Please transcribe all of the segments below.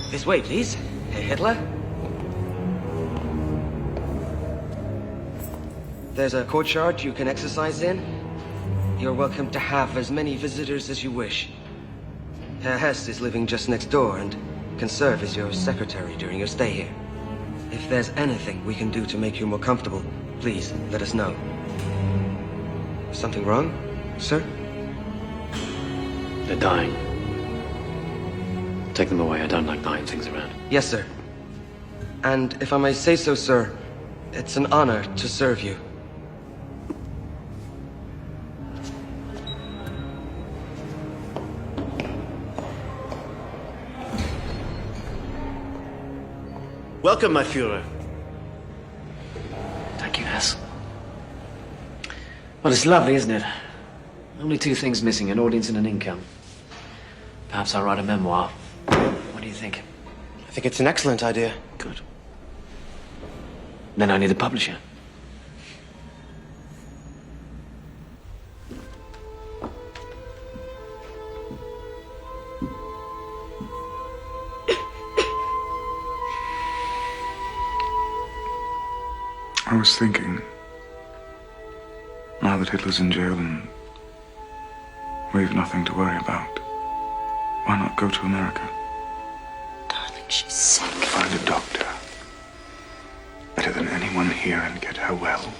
This way, please. Herr Hitler? There's a courtyard you can exercise in. You're welcome to have as many visitors as you wish. Herr Hess is living just next door and can serve as your secretary during your stay here. If there's anything we can do to make you more comfortable, please let us know. Something wrong, sir? They're dying. Take them away. I don't like buying things around. Yes, sir. And if I may say so, sir, it's an honor to serve you. Welcome, my Führer. Thank you, Hess. Well, it's lovely, isn't it? Only two things missing, an audience and an income. Perhaps I'll write a memoir. What do you think? I think it's an excellent idea. Good. Then I need a publisher. I was thinking, now that Hitler's in jail and we've nothing to worry about, why not go to America? Darling, she's sick. Find a doctor. Better than anyone here and get her well.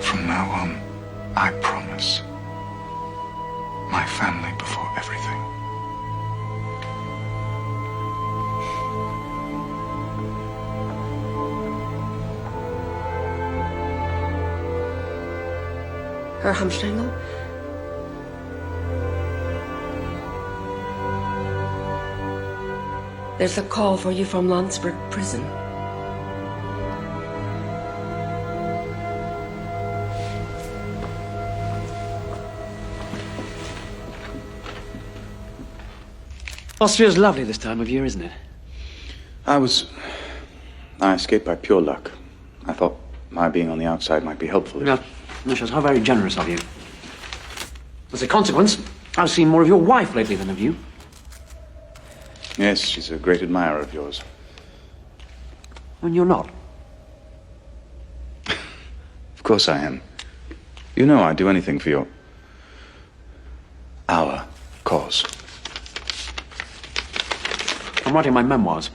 From now on, I promise. My family before everything. Herr Hamstengel? There's a call for you from Landsberg prison. Austria's lovely this time of year, isn't it? I escaped by pure luck. I thought my being on the outside might be helpful. No, shows how very generous of you. As a consequence, I've seen more of your wife lately than of you. Yes, she's a great admirer of yours. And you're not. Of course I am. You know I'd do anything for our cause. I'm writing my memoirs.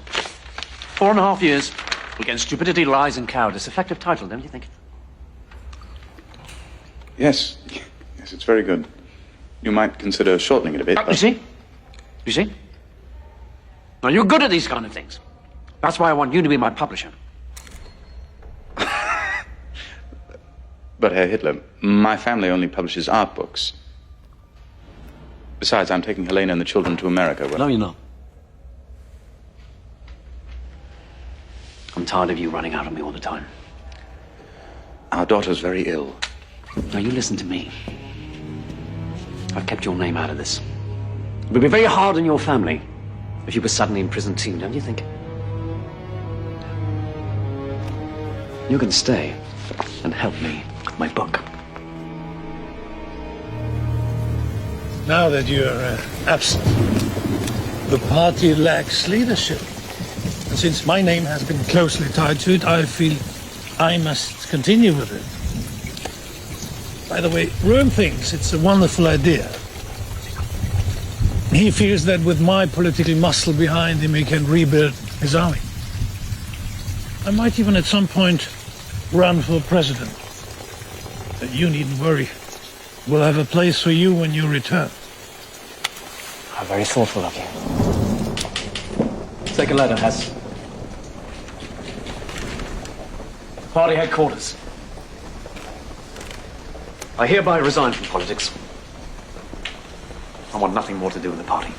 4.5 years against stupidity, lies, and cowardice. Effective title, don't you think? Yes, it's very good. You might consider shortening it a bit. You see? You see? Now, you're good at these kind of things. That's why I want you to be my publisher. But Herr Hitler, my family only publishes art books. Besides, I'm taking Helena and the children to America. No, you're not. I'm tired of you running out on me all the time. Our daughter's very ill. Now, you listen to me. I've kept your name out of this. It would be very hard on your family if you were suddenly in prison too, don't you think? You can stay and help me with my book. Now that you're absent, the party lacks leadership. And since my name has been closely tied to it, I feel I must continue with it. By the way, Röhm thinks it's a wonderful idea. He fears that with my political muscle behind him, he can rebuild his army. I might even at some point run for president. But you needn't worry. We'll have a place for you when you return. How very thoughtful of you. Take a letter, Hess. Party headquarters. I hereby resign from politics. I want nothing more to do with the party.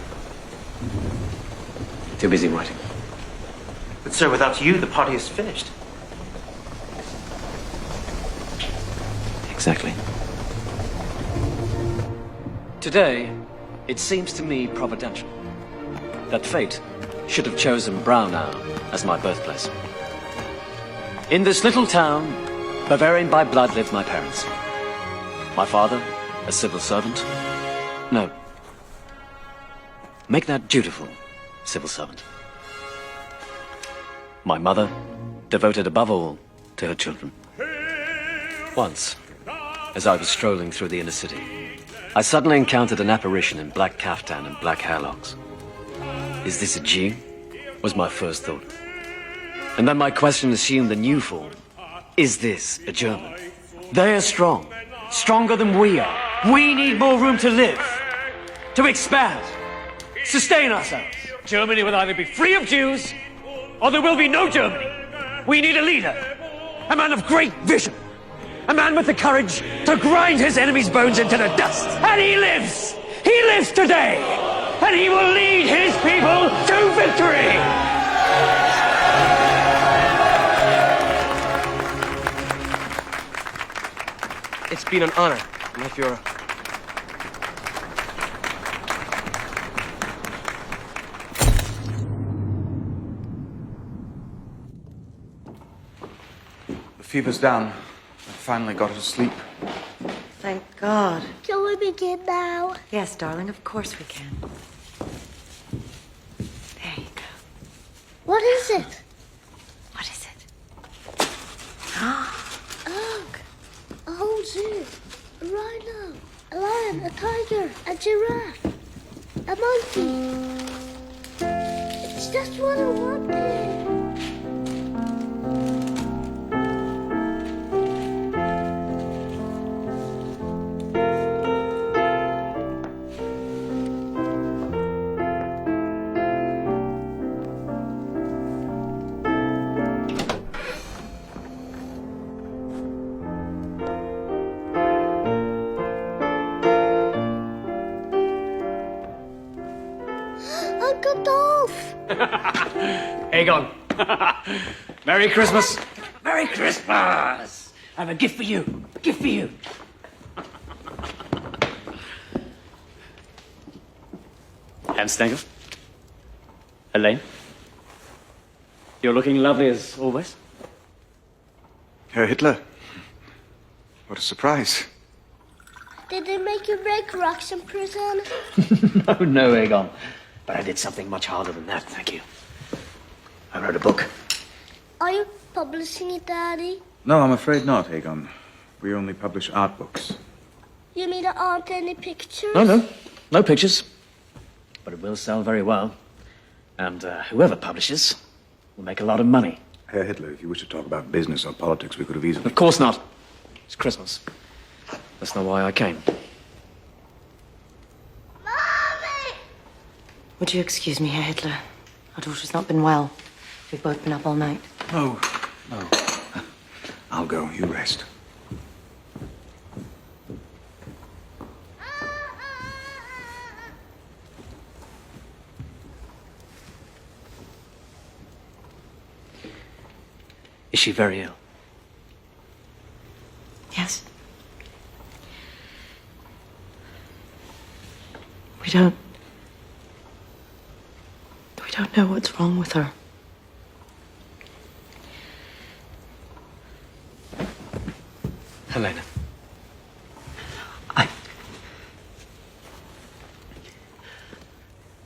Too busy writing. But sir, without you, the party is finished. Exactly. Today, it seems to me providential that fate should have chosen Braunau as my birthplace. In this little town, Bavarian by blood, lived my parents. My father, a civil servant? No. Make that dutiful civil servant. My mother, devoted above all to her children. Once, as I was strolling through the inner city, I suddenly encountered an apparition in black kaftan and black hairlocks. Is this a Jew? Was my first thought. And then my question assumed the new form. Is this a German? They are strong. Stronger than we are. We need more room to live. To expand. Sustain ourselves. Germany will either be free of Jews, or there will be no Germany. We need a leader. A man of great vision. A man with the courage to grind his enemy's bones into the dust. And he lives! He lives today! And he will lead his people to victory! It's been an honor, my Führer. The fever's down. I finally got her to sleep. Thank God. Can we begin now? Yes, darling, of course we can. There you go. What is it? What is it? Look, a whole zoo, a rhino, a lion, a tiger, a giraffe, a monkey. It's just what I wanted. Uncle Dolph! Aegon. Merry Christmas. Merry Christmas. I have a gift for you. A gift for you. Hans Stengel. Elaine. You're looking lovely as always. Herr Hitler. What a surprise. Did they make you break rocks in prison? No, Aegon. But I did something much harder than that, thank you. I wrote a book. Are you publishing it, Daddy? No, I'm afraid not, Aegon. We only publish art books. You mean there aren't any pictures? No. No pictures. But it will sell very well. And whoever publishes will make a lot of money. Herr Hitler, if you wish to talk about business or politics, we could have easily... Of course not. It's Christmas. That's not why I came. Mommy! Would you excuse me, Herr Hitler? Our daughter's not been well. We've both been up all night. No. I'll go. You rest. Is she very ill? Yes. We don't know what's wrong with her. Helena.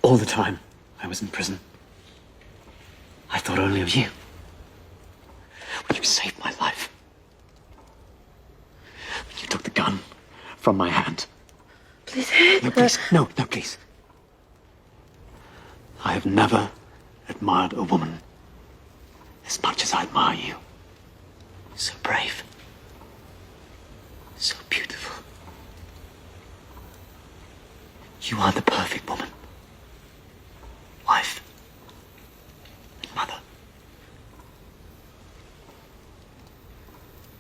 All the time I was in prison, I thought only of you. When you saved my life. When you took the gun from my hand. Please, Hitler. No, please. No, please. I have never admired a woman as much as I admire you. So brave. So beautiful. You are the perfect woman. Wife. And mother.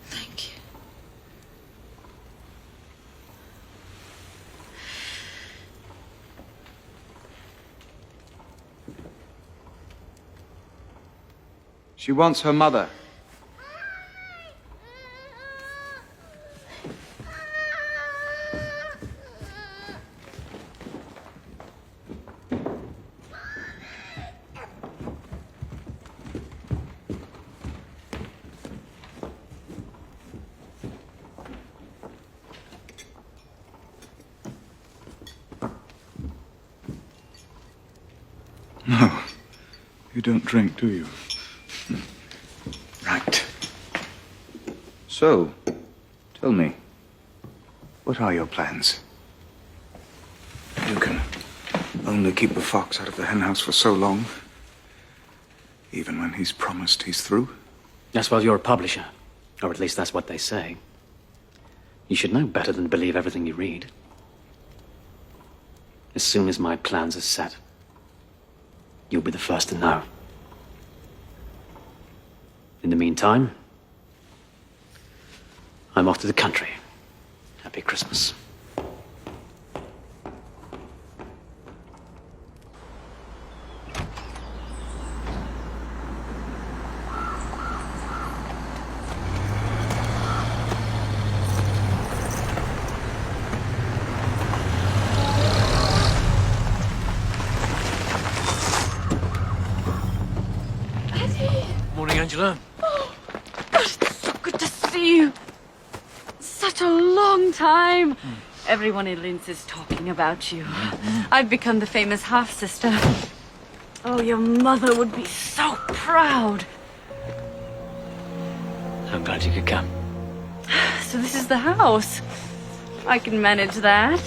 Thank you. She wants her mother. No. You don't drink, do you? Right. So, tell me, what are your plans? You can only keep the fox out of the henhouse for so long, even when he's promised he's through. Yes, well, you're a publisher. Or at least that's what they say. You should know better than to believe everything you read. As soon as my plans are set, you'll be the first to know. In the meantime, I'm off to the country. Happy Christmas. Morning, Angela. God, it's so good to see you. Such a long time. Everyone in Linz is talking about you. I've become the famous half-sister. Oh, your mother would be so proud. I'm glad you could come. So this is the house. I can manage that.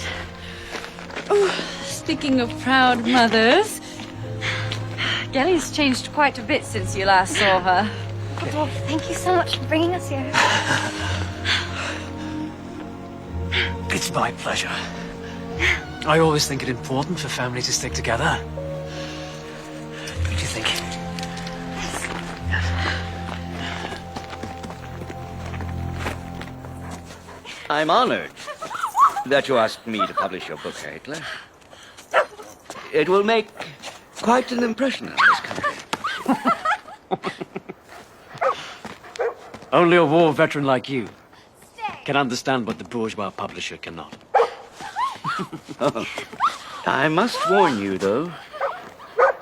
Oh, speaking of proud mothers, Gelly's changed quite a bit since you last saw her. Oh, thank you so much for bringing us here. It's my pleasure. I always think it important for family to stick together. What do you think? I'm honored that you asked me to publish your book, Hitler. It will make quite an impression on this country. Only a war veteran like you can understand what the bourgeois publisher cannot. Oh, I must warn you, though.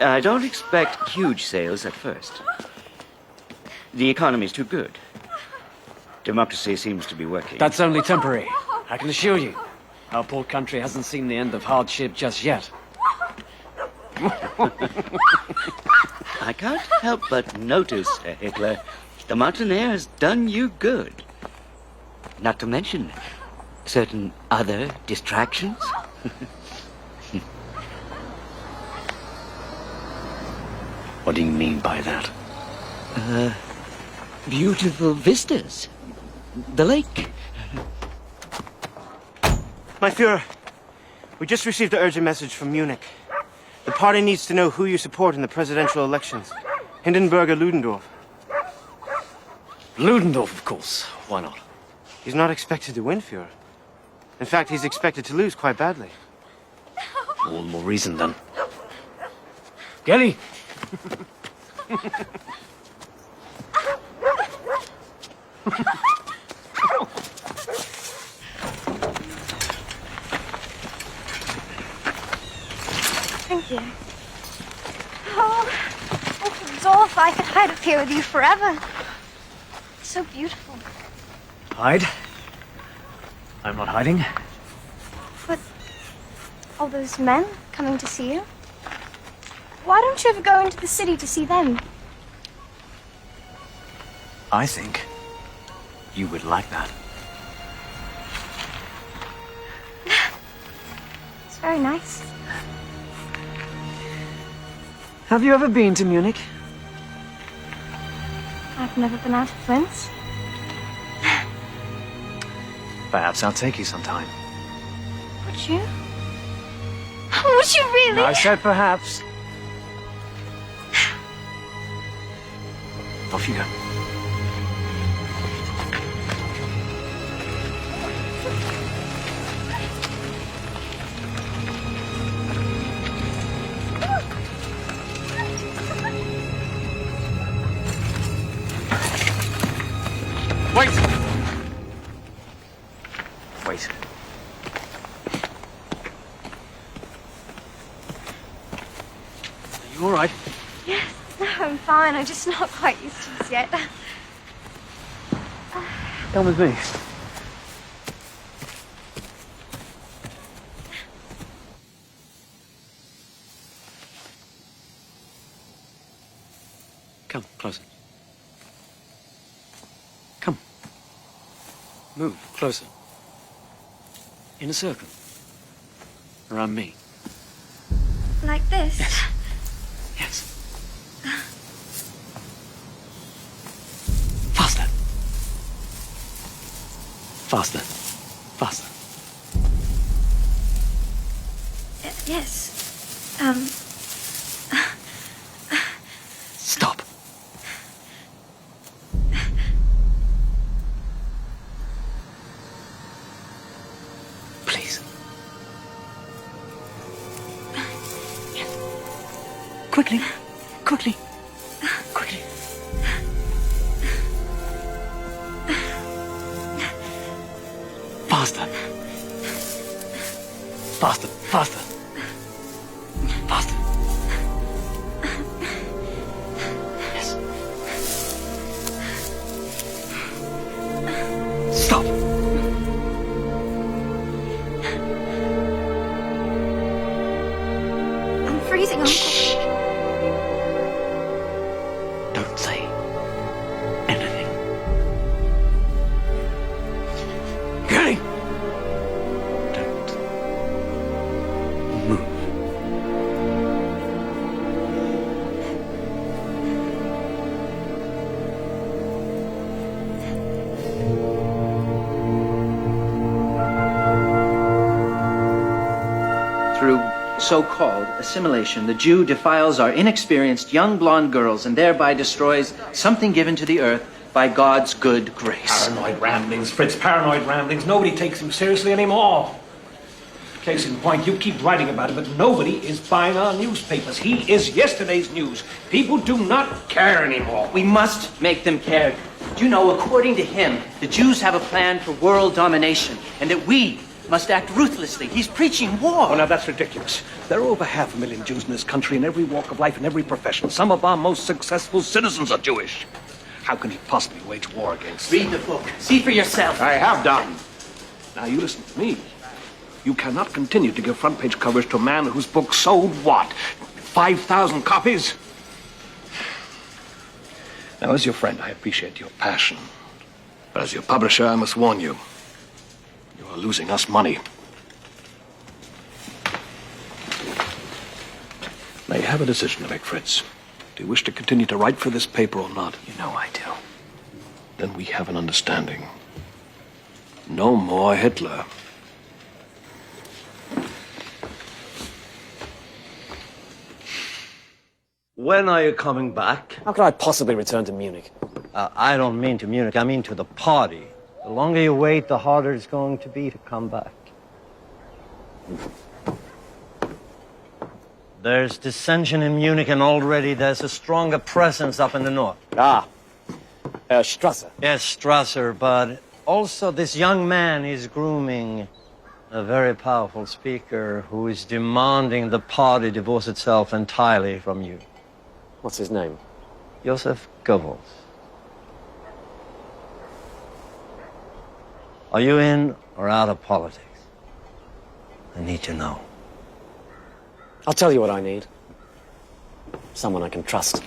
I don't expect huge sales at first. The economy's too good. Democracy seems to be working. That's only temporary. I can assure you. Our poor country hasn't seen the end of hardship just yet. I can't help but notice, Hitler, the mountain air has done you good. Not to mention certain other distractions. What do you mean by that? Beautiful vistas. The lake. My Führer, we just received an urgent message from Munich. The party needs to know who you support in the presidential elections. Hindenburg or Ludendorff. Ludendorff, of course. Why not? He's not expected to win, Führer. In fact, he's expected to lose quite badly. All the more reason, then. Gelly! Thank you. Oh, Dolph, I could hide up here with you forever. It's so beautiful. Hide? I'm not hiding. But all those men coming to see you? Why don't you ever go into the city to see them? I think you would like that. It's very nice. Have you ever been to Munich? I've never been out of Linz. Perhaps I'll take you sometime. Would you? Would you really? I said perhaps. Off you go. Wait! Wait. Are you all right? Yes, no, I'm fine. I'm just not quite used to this yet. Come with me. Come, closer. Come. Move, closer. In a circle. Around me. Like this? Yes. Yes. Faster. Faster. Faster. Yes. Stop. Please. Yes. Quickly. Quickly. Quickly. Faster. Faster. Faster. Faster. Yes. Stop. I'm freezing, Uncle. Shh. Don't say anything. Okay? Don't move. Through so-called assimilation, the Jew defiles our inexperienced young blonde girls and thereby destroys something given to the earth by God's good grace. Paranoid ramblings, Fritz, paranoid ramblings. Nobody takes him seriously anymore. Case in point, you keep writing about it, but nobody is buying our newspapers. He is yesterday's news. People do not care anymore. We must make them care. Do you know, according to him, the Jews have a plan for world domination, and that we must act ruthlessly. He's preaching war. Oh, now that's ridiculous. There are over 500,000 Jews in this country in every walk of life, in every profession. Some of our most successful citizens are Jewish. How can he possibly wage war against them? Read the book. See for yourself. I have done. Now you listen to me. You cannot continue to give front page coverage to a man whose book sold what? 5,000 copies? Now, as your friend, I appreciate your passion. But as your publisher, I must warn you. You are losing us money. Now, you have a decision to make, Fritz. Do you wish to continue to write for this paper or not? You know I do. Then we have an understanding. No more Hitler. When are you coming back? How could I possibly return to Munich? I don't mean to Munich, I mean to the party. The longer you wait, the harder it's going to be to come back. There's dissension in Munich, and already there's a stronger presence up in the north. Ah, Strasser. Yes, Strasser, but also this young man is grooming a very powerful speaker who is demanding the party divorce itself entirely from you. What's his name? Joseph Goebbels. Are you in or out of politics? I need to know. I'll tell you what I need. Someone I can trust.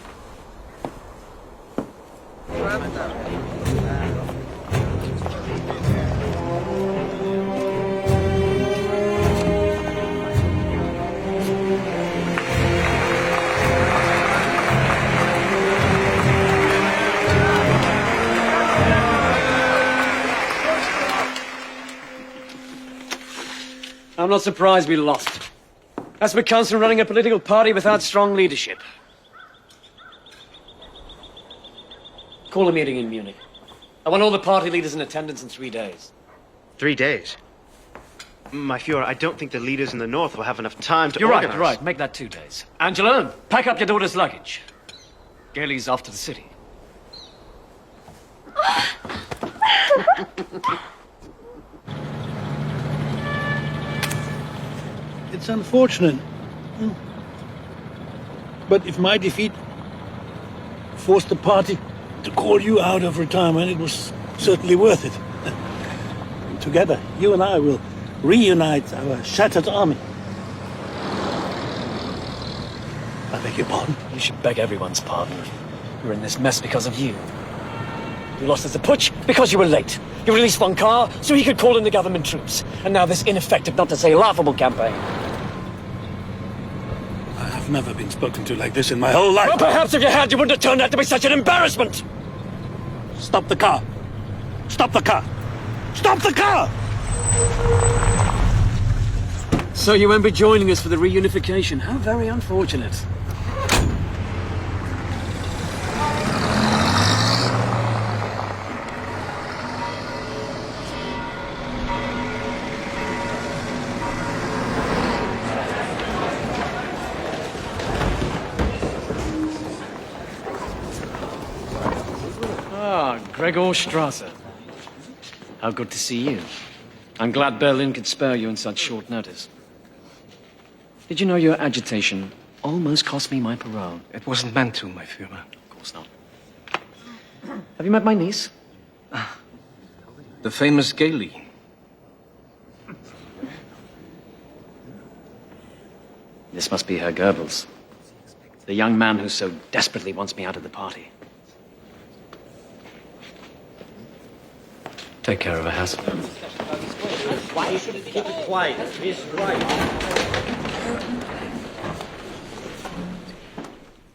I'm not surprised we lost. That's what comes from running a political party without strong leadership. Call a meeting in Munich. I want all the party leaders in attendance in 3 days. 3 days? My Fuhrer, I don't think the leaders in the north will have enough time to You're organize. right, you're right. Make that 2 days. Angela, pack up your daughter's luggage. Gailey's off to the city. It's unfortunate. But if my defeat forced the party to call you out of retirement, it was certainly worth it. And together, you and I will reunite our shattered army. I beg your pardon? You should beg everyone's pardon. We're in this mess because of you. You lost us the putsch because you were late. You released Von Kahr so he could call in the government troops. And now this ineffective, not to say laughable campaign. I've never been spoken to like this in my whole life. Well, perhaps if you had, you wouldn't have turned out to be such an embarrassment. Stop the car. Stop the car. Stop the car! So you won't be joining us for the reunification. How very unfortunate. Gregor Strasser. How good to see you. I'm glad Berlin could spare you in such short notice. Did you know your agitation almost cost me my parole? It wasn't meant to, my Führer. Of course not. Have you met my niece? The famous Gailey. This must be Herr Goebbels. The young man who so desperately wants me out of the party. Take care of her, Hass. Why you shouldn't keep it quiet? He's right.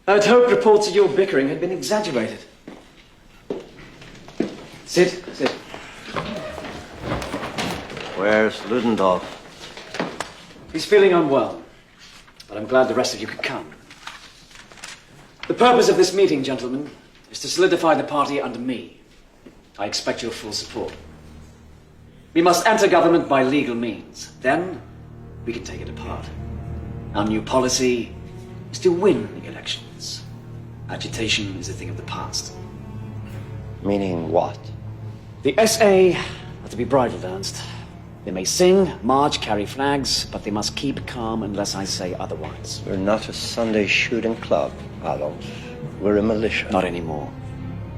I'd hoped reports of your bickering had been exaggerated. Sit. Where's Ludendorff? He's feeling unwell, but I'm glad the rest of you could come. The purpose of this meeting, gentlemen, is to solidify the party under me. I expect your full support. We must enter government by legal means. Then, we can take it apart. Our new policy is to win elections. Agitation is a thing of the past. Meaning what? The SA are to be bridled, Ernst. They may sing, march, carry flags, but they must keep calm unless I say otherwise. We're not a Sunday shooting club, Adolf. We're a militia. Not anymore.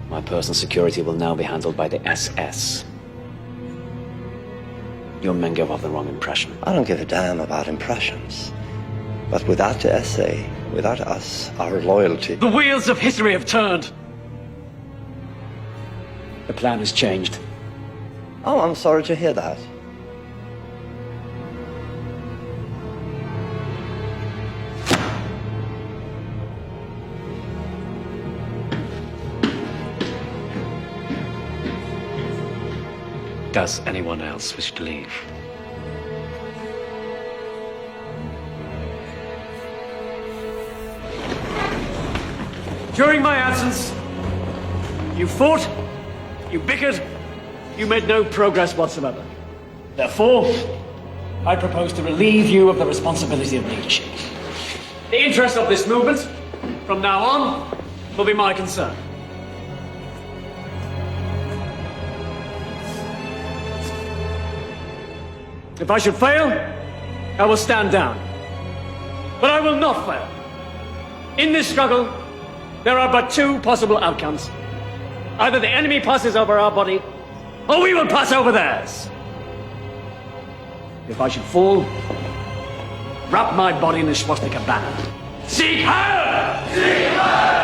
My personal security will now be handled by the SS. Your men give off the wrong impression. I don't give a damn about impressions. But without the SA, without us, our loyalty... The wheels of history have turned. The plan has changed. Oh, I'm sorry to hear that. Does anyone else wish to leave? During my absence, you fought, you bickered, you made no progress whatsoever. Therefore, I propose to relieve you of the responsibility of leadership. The interest of this movement, from now on, will be my concern. If I should fail, I will stand down. But I will not fail. In this struggle, there are but two possible outcomes. Either the enemy passes over our body, or we will pass over theirs. If I should fall, wrap my body in the swastika banner. Sieg Heil! Sieg Heil!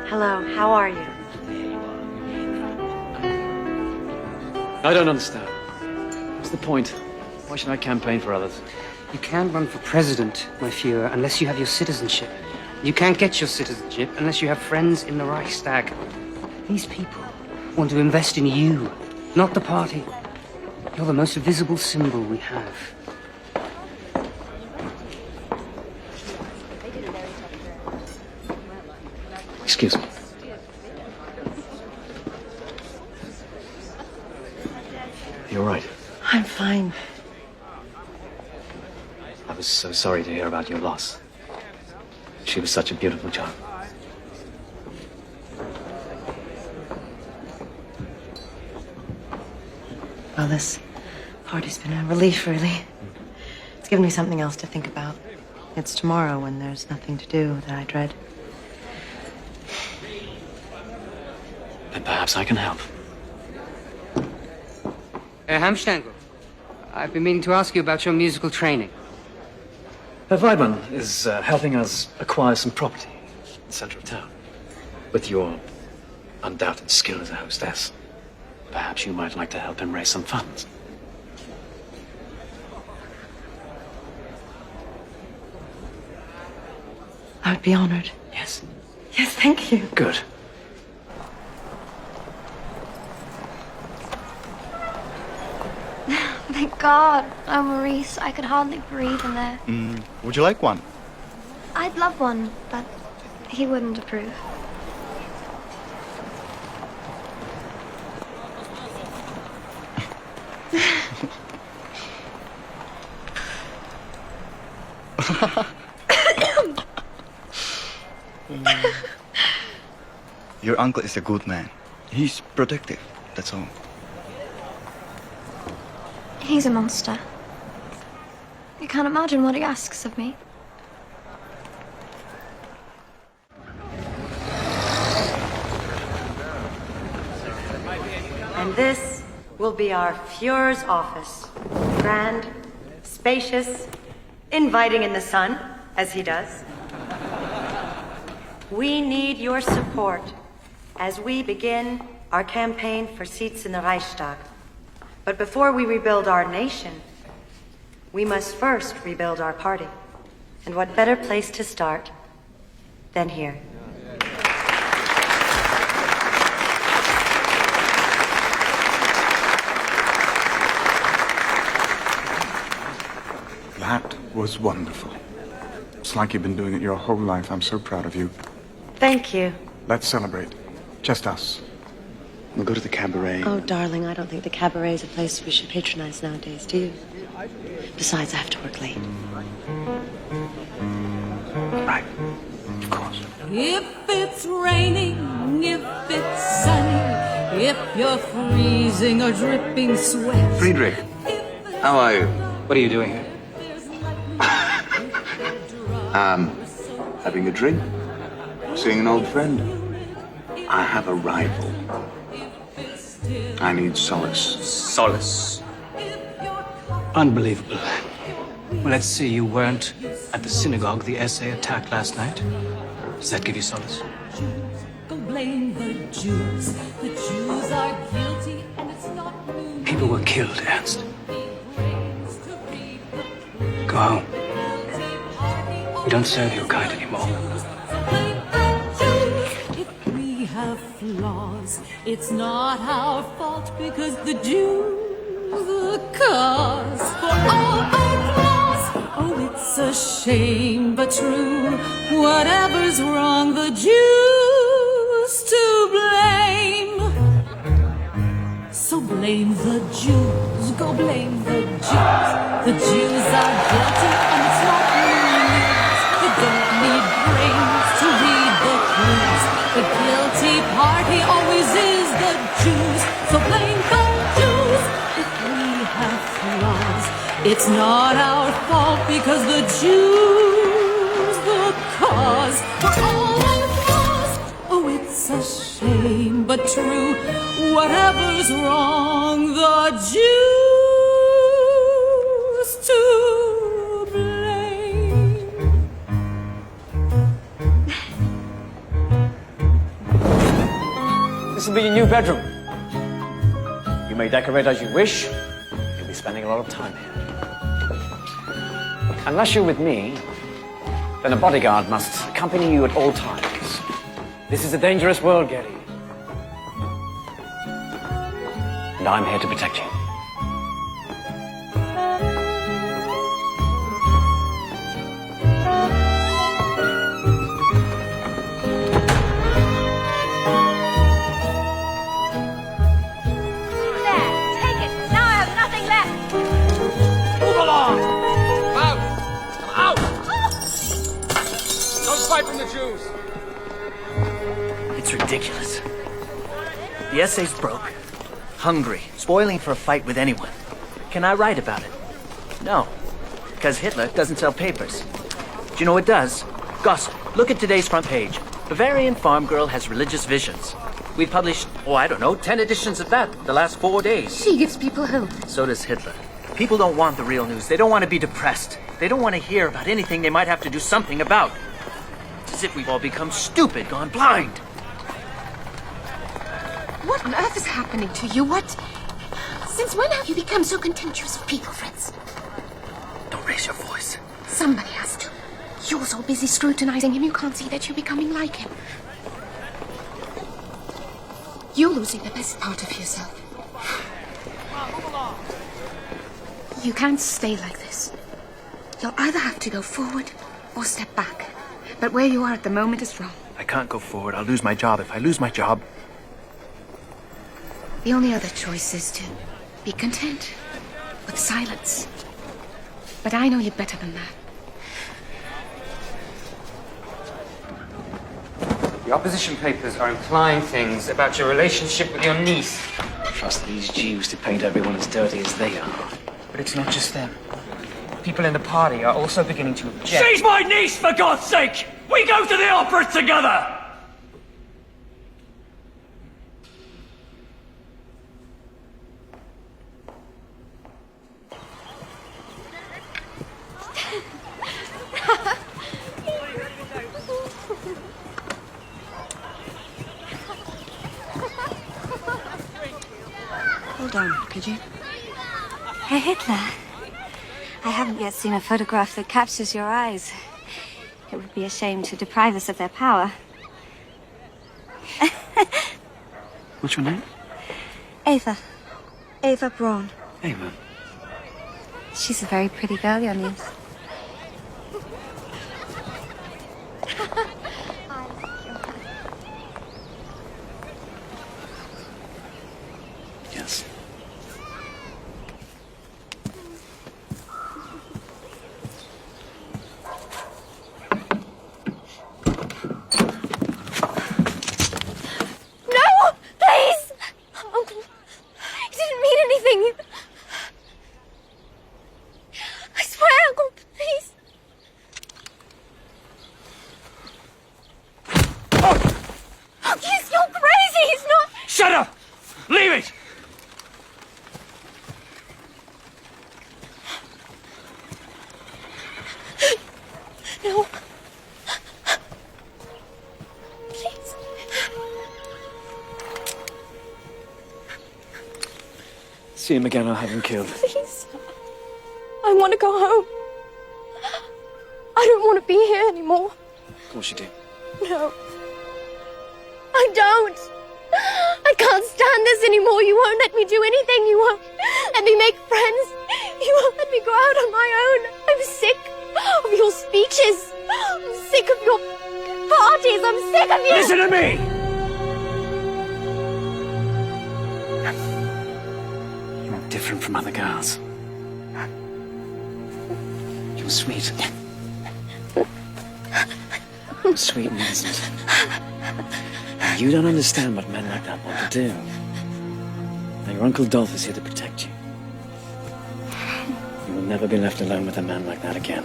Hello, how are you? I don't understand. What's the point? Why should I campaign for others? You can't run for president, my Führer, unless you have your citizenship. You can't get your citizenship unless you have friends in the Reichstag. These people want to invest in you, not the party. You're the most visible symbol we have. Excuse me. You're right. I'm fine. I was so sorry to hear about your loss. she was such a beautiful child. Well, this party's been a relief, really. It's given me something else to think about. It's tomorrow when there's nothing to do that I dread. Then perhaps I can help. Hamstangl, I've been meaning to ask you about your musical training. Weidman is helping us acquire some property in the center of town. With your undoubted skill as a hostess, perhaps you might like to help him raise some funds. I would be honored. Yes. Yes, thank you. Good. Thank God. Oh, Maurice, I could hardly breathe in there. Would you like one? I'd love one, but he wouldn't approve. Your uncle is a good man. He's protective, that's all. He's a monster. You can't imagine what he asks of me. And this will be our Fuhrer's office. Grand, spacious, inviting in the sun, as he does. We need your support as we begin our campaign for seats in the Reichstag. But before we rebuild our nation, we must first rebuild our party. And what better place to start than here? That was wonderful. It's like you've been doing it your whole life. I'm so proud of you. Thank you. Let's celebrate. Just us. We'll go to the cabaret. Oh, darling, I don't think the cabaret is a place we should patronize nowadays, do you? Besides, I have to work late. Right. Of course. If it's raining, if it's sunny, if you're freezing or dripping sweat. Friedrich, how are you? What are you doing here? Having a drink. Seeing an old friend. I have a rival. I need solace. Solace. Unbelievable. Well, let's see, you weren't at the synagogue the essay attack last night. Does that give you solace? Go blame the Jews. The Jews are guilty, and it's not new. People were killed, Ernst. Go home. We don't serve your kind anymore. If we have flaws, it's not our fault because the Jews are the cause for all our flaws. Oh, it's a shame, but true. Whatever's wrong, the Jews to blame. So blame the Jews, go blame the Jews. The Jews are guilty, and it's not news. They don't need brains to read the clues. The guilty party always is the Jews. So blame the Jews. If we have flaws, it's not our fault because the Jews the cause for all our flaws. Oh, it's a shame, but true. Whatever's wrong, the Jews to blame. This will be your new bedroom. You may decorate as you wish. You'll be spending a lot of time here. Unless you're with me, then a bodyguard must accompany you at all times. This is a dangerous world, Gary. And I'm here to protect you. There, take it. Now I have nothing left. Move along! Out! Out! Don't fight for It's ridiculous. The essay's broke, hungry, spoiling for a fight with anyone. Can I write about it? No, because Hitler doesn't sell papers. Do you know what does? Gossip. Look at today's front page. Bavarian farm girl has religious visions. We've published, 10 editions of that the last 4 days. She gives people hope. So does Hitler. People don't want the real news. They don't want to be depressed. They don't want to hear about anything they might have to do something about. It's as if we've all become stupid, gone blind. What on earth is happening to you? Since when have you become so contemptuous of people, Fritz? Don't raise your voice. Somebody has to. You're so busy scrutinizing him, you can't see that you're becoming like him. You're losing the best part of yourself. You can't stay like this. You'll either have to go forward or step back. But where you are at the moment is wrong. I can't go forward. I'll lose my job. If I lose my job... The only other choice is to be content with silence. But I know you better than that. The opposition papers are implying things about your relationship with your niece. Trust these Jews to paint everyone as dirty as they are. But it's not just them. People in the party are also beginning to object. She's my niece, for God's sake! We go to the opera together! Hold on, could you? Herr Hitler, I haven't yet seen a photograph that captures your eyes. It would be a shame to deprive us of their power. What's your name? Ava. Ava Braun. Ava. She's a very pretty girl, your niece. Yes. No! Please! Uncle, he didn't mean anything. I swear, Uncle, please. You're crazy! He's not... Shut up! Leave it! No. Please. See him again, I'll have him killed. Please. I want to go home. I don't want to be here anymore. Of course you do. No. I don't. I can't stand this anymore. You won't let me do anything. You won't let me make friends. You won't let me go out on my own. I'm sick of your speeches. I'm sick of your parties. I'm sick of you. Listen to me! You're different from other girls. You're sweet. You're sweet and innocent. You don't understand what men like that want to do. Now, your Uncle Dolph is here to protect you. You will never be left alone with a man like that again.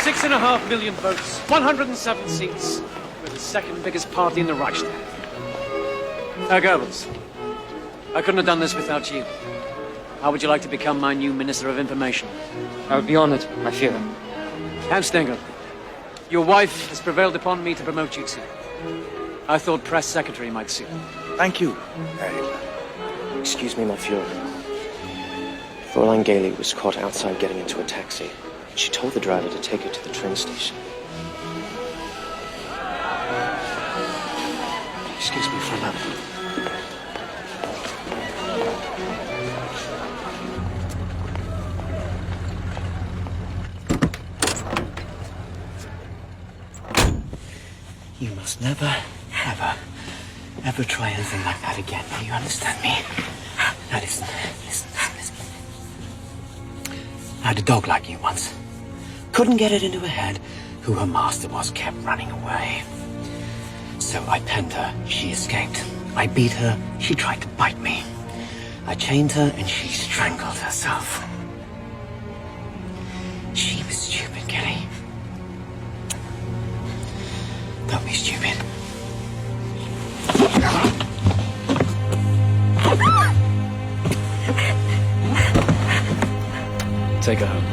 6.5 million votes, 107 seats. We're the second biggest party in the Reichstag. Now, Goebbels, I couldn't have done this without you. How would you like to become my new Minister of Information? I would be honored, my Führer. Count Stengel, your wife has prevailed upon me to promote you too. I thought press secretary might suit. Thank you. Excuse me, my Führer. Fräulein Gailey was caught outside getting into a taxi. She told the driver to take her to the train station. Excuse me for a moment. You must never, ever try anything like that again. Do you understand me? Now listen. I had a dog like you once. Couldn't get it into her head who her master was, kept running away. So I penned her. She escaped. I beat her. She tried to bite me. I chained her and she strangled herself. She was stupid, Kelly. Don't be stupid. Take her home.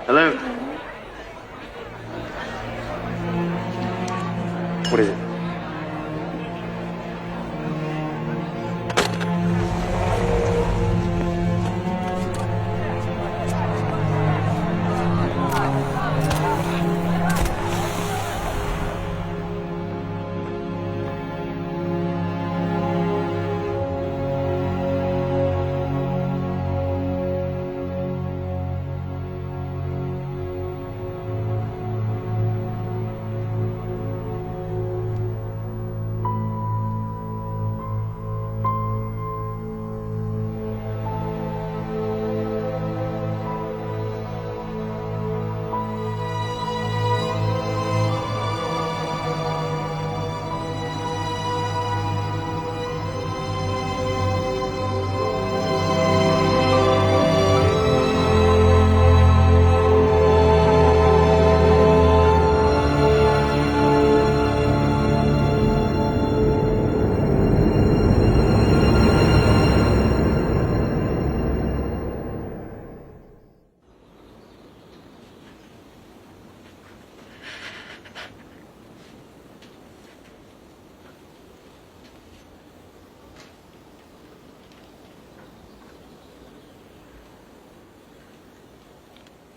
Hello? What is it?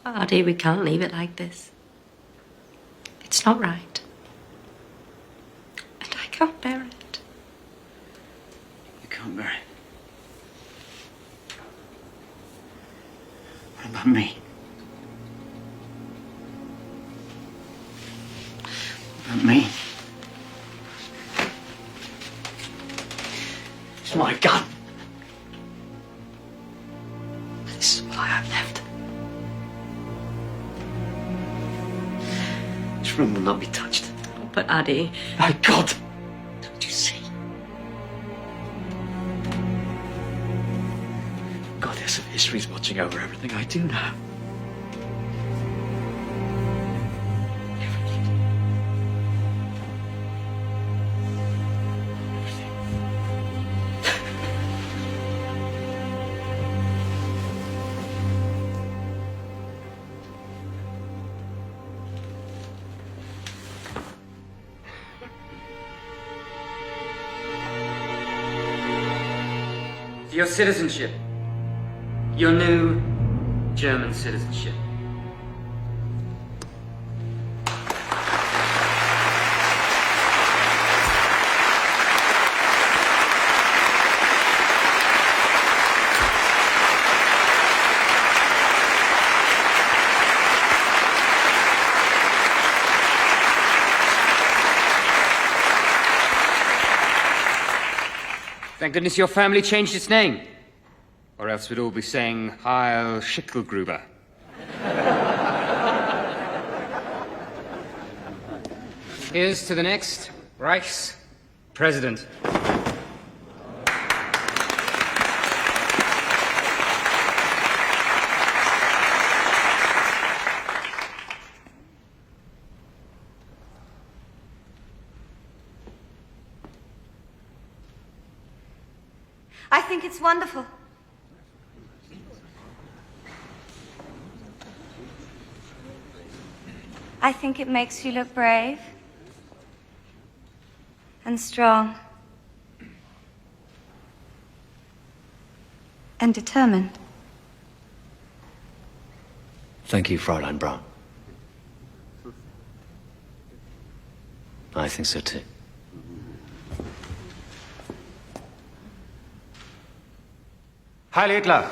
Artie, we can't leave it like this. It's not right. And I can't bear it. You can't bear it. What about me? What about me? It's my gun. This is what I have left. This room will not be touched. But Addie... My God! Don't you see? Goddess of history's watching over everything I do now. Your citizenship. Your new German citizenship. Thank goodness your family changed its name. Or else we'd all be saying Heil Schickelgruber. Here's to the next Reich's president. I think it's wonderful. I think it makes you look brave and strong and determined. Thank you, Fräulein Braun. I think so too. Heil Hitler!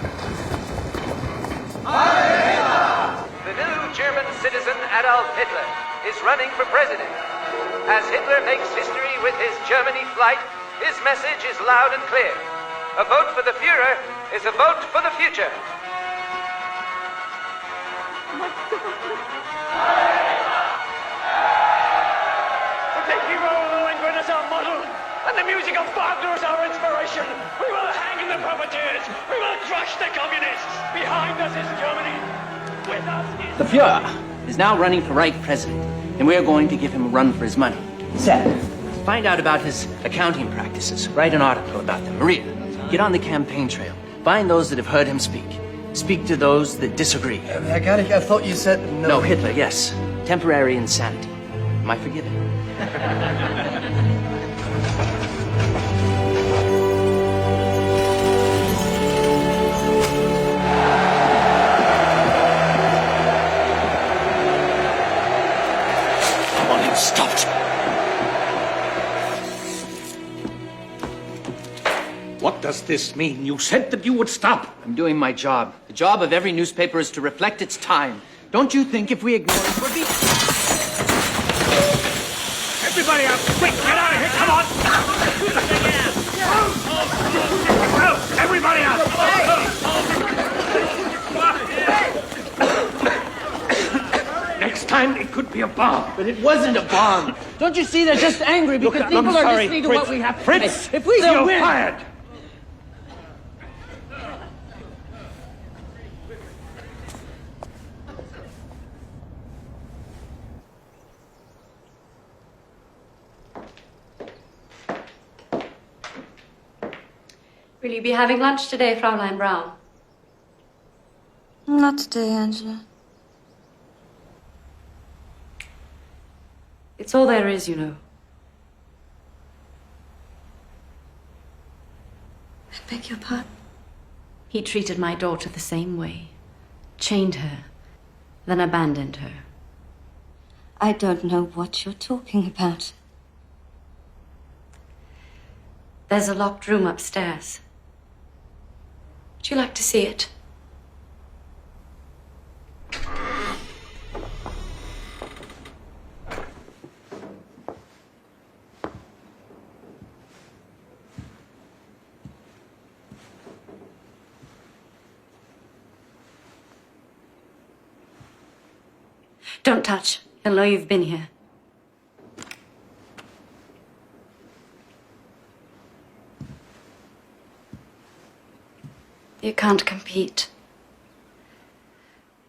The new German citizen Adolf Hitler is running for president. As Hitler makes history with his Germany flight, his message is loud and clear. A vote for the Führer is a vote for the future. The hero of the England is our model, and the music of Wagner is our inspiration. We will hang the profiteers. We will crush the communists. Behind us is Germany. With us is... The Führer is now running for Reich president, and we are going to give him a run for his money. Sad. Find out about his accounting practices. Write an article about them. Maria, get on the campaign trail. Find those that have heard him speak. Speak to those that disagree. Herr Garlich, I thought you said no. No, Hitler, yes. Temporary insanity. Am I forgiven? Stopped. What does this mean? You said that you would stop. I'm doing my job. The job of every newspaper is to reflect its time. Don't you think if we ignore it, we'll be... Everybody out! Quick, get out of here! Come on! Everybody out! Next time, it could be a bomb. But it wasn't a bomb. Don't you see they're just angry because Look, people I'm are sorry, listening to Fritz. what we have to Fritz, say. If we you're win... fired. Will you be having lunch today, Fräulein Braun? Not today, Angela. It's all there is, you know. I beg your pardon? He treated my daughter the same way. Chained her, then abandoned her. I don't know what you're talking about. There's a locked room upstairs. Would you like to see it? Don't touch. He'll know you've been here. You can't compete.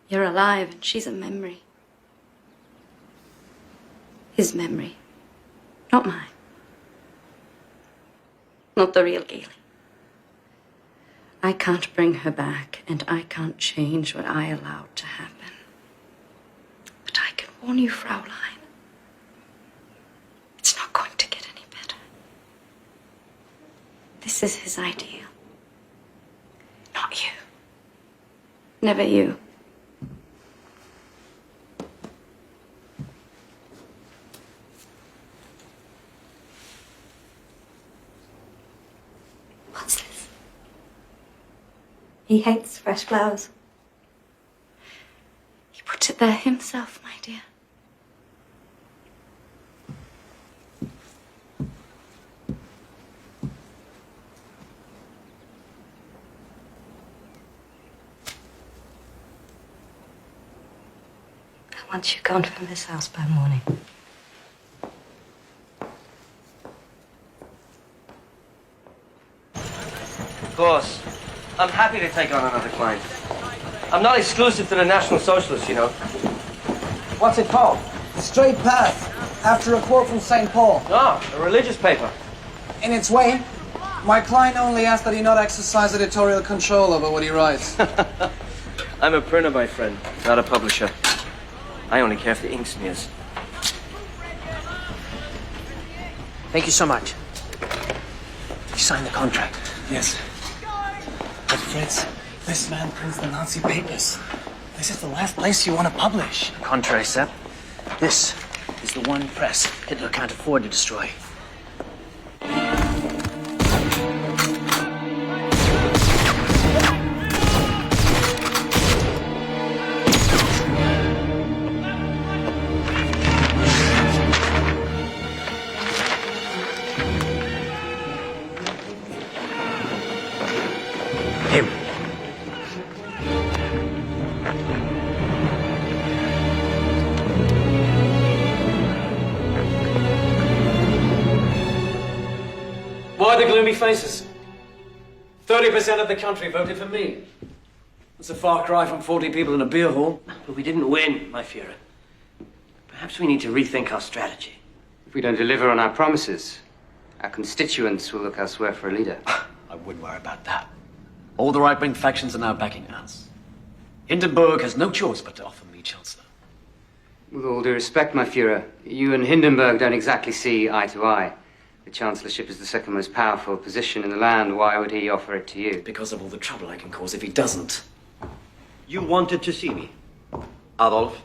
You're alive and she's a memory. His memory. Not mine. Not the real Gailey. I can't bring her back, and I can't change what I allowed to happen. But I can warn you, Fraulein. It's not going to get any better. This is his ideal. Not you. Never you. What's this? He hates fresh flowers. He put it there himself, my dear. I want you gone from this house by morning. course. I'm happy to take on another client. I'm not exclusive to the National Socialists, you know. What's it called? Straight Path, after a quote from St. Paul. Ah, a religious paper. In its way, my client only asks that he not exercise editorial control over what he writes. I'm a printer, my friend, not a publisher. I only care if the ink smears. Thank you so much. You signed the contract. Yes. But Fritz, this man prints the Nazi papers. This is the last place you want to publish. Contrary, Sepp. This is the one press Hitler can't afford to destroy. Him. Why the gloomy faces? 30% of the country voted for me. That's a far cry from 40 people in a beer hall. But we didn't win, my Führer. Perhaps we need to rethink our strategy. If we don't deliver on our promises, our constituents will look elsewhere for a leader. I wouldn't worry about that. All the right-wing factions are now backing us. Hindenburg has no choice but to offer me Chancellor. With all due respect, my Führer, you and Hindenburg don't exactly see eye to eye. The Chancellorship is the second most powerful position in the land. Why would he offer it to you? Because of all the trouble I can cause if he doesn't. You wanted to see me, Adolf.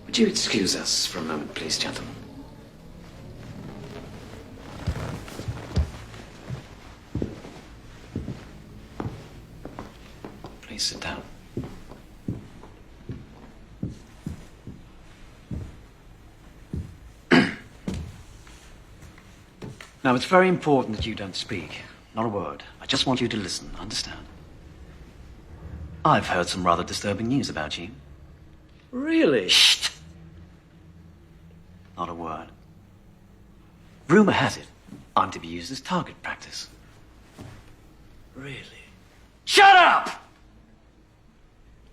Would you excuse us for a moment, please, gentlemen? Please sit down. Now, it's very important that you don't speak. Not a word. I just want you to listen, understand? I've heard some rather disturbing news about you. Really? Shh! Not a word. Rumor has it I'm to be used as target practice. Really? Shut up!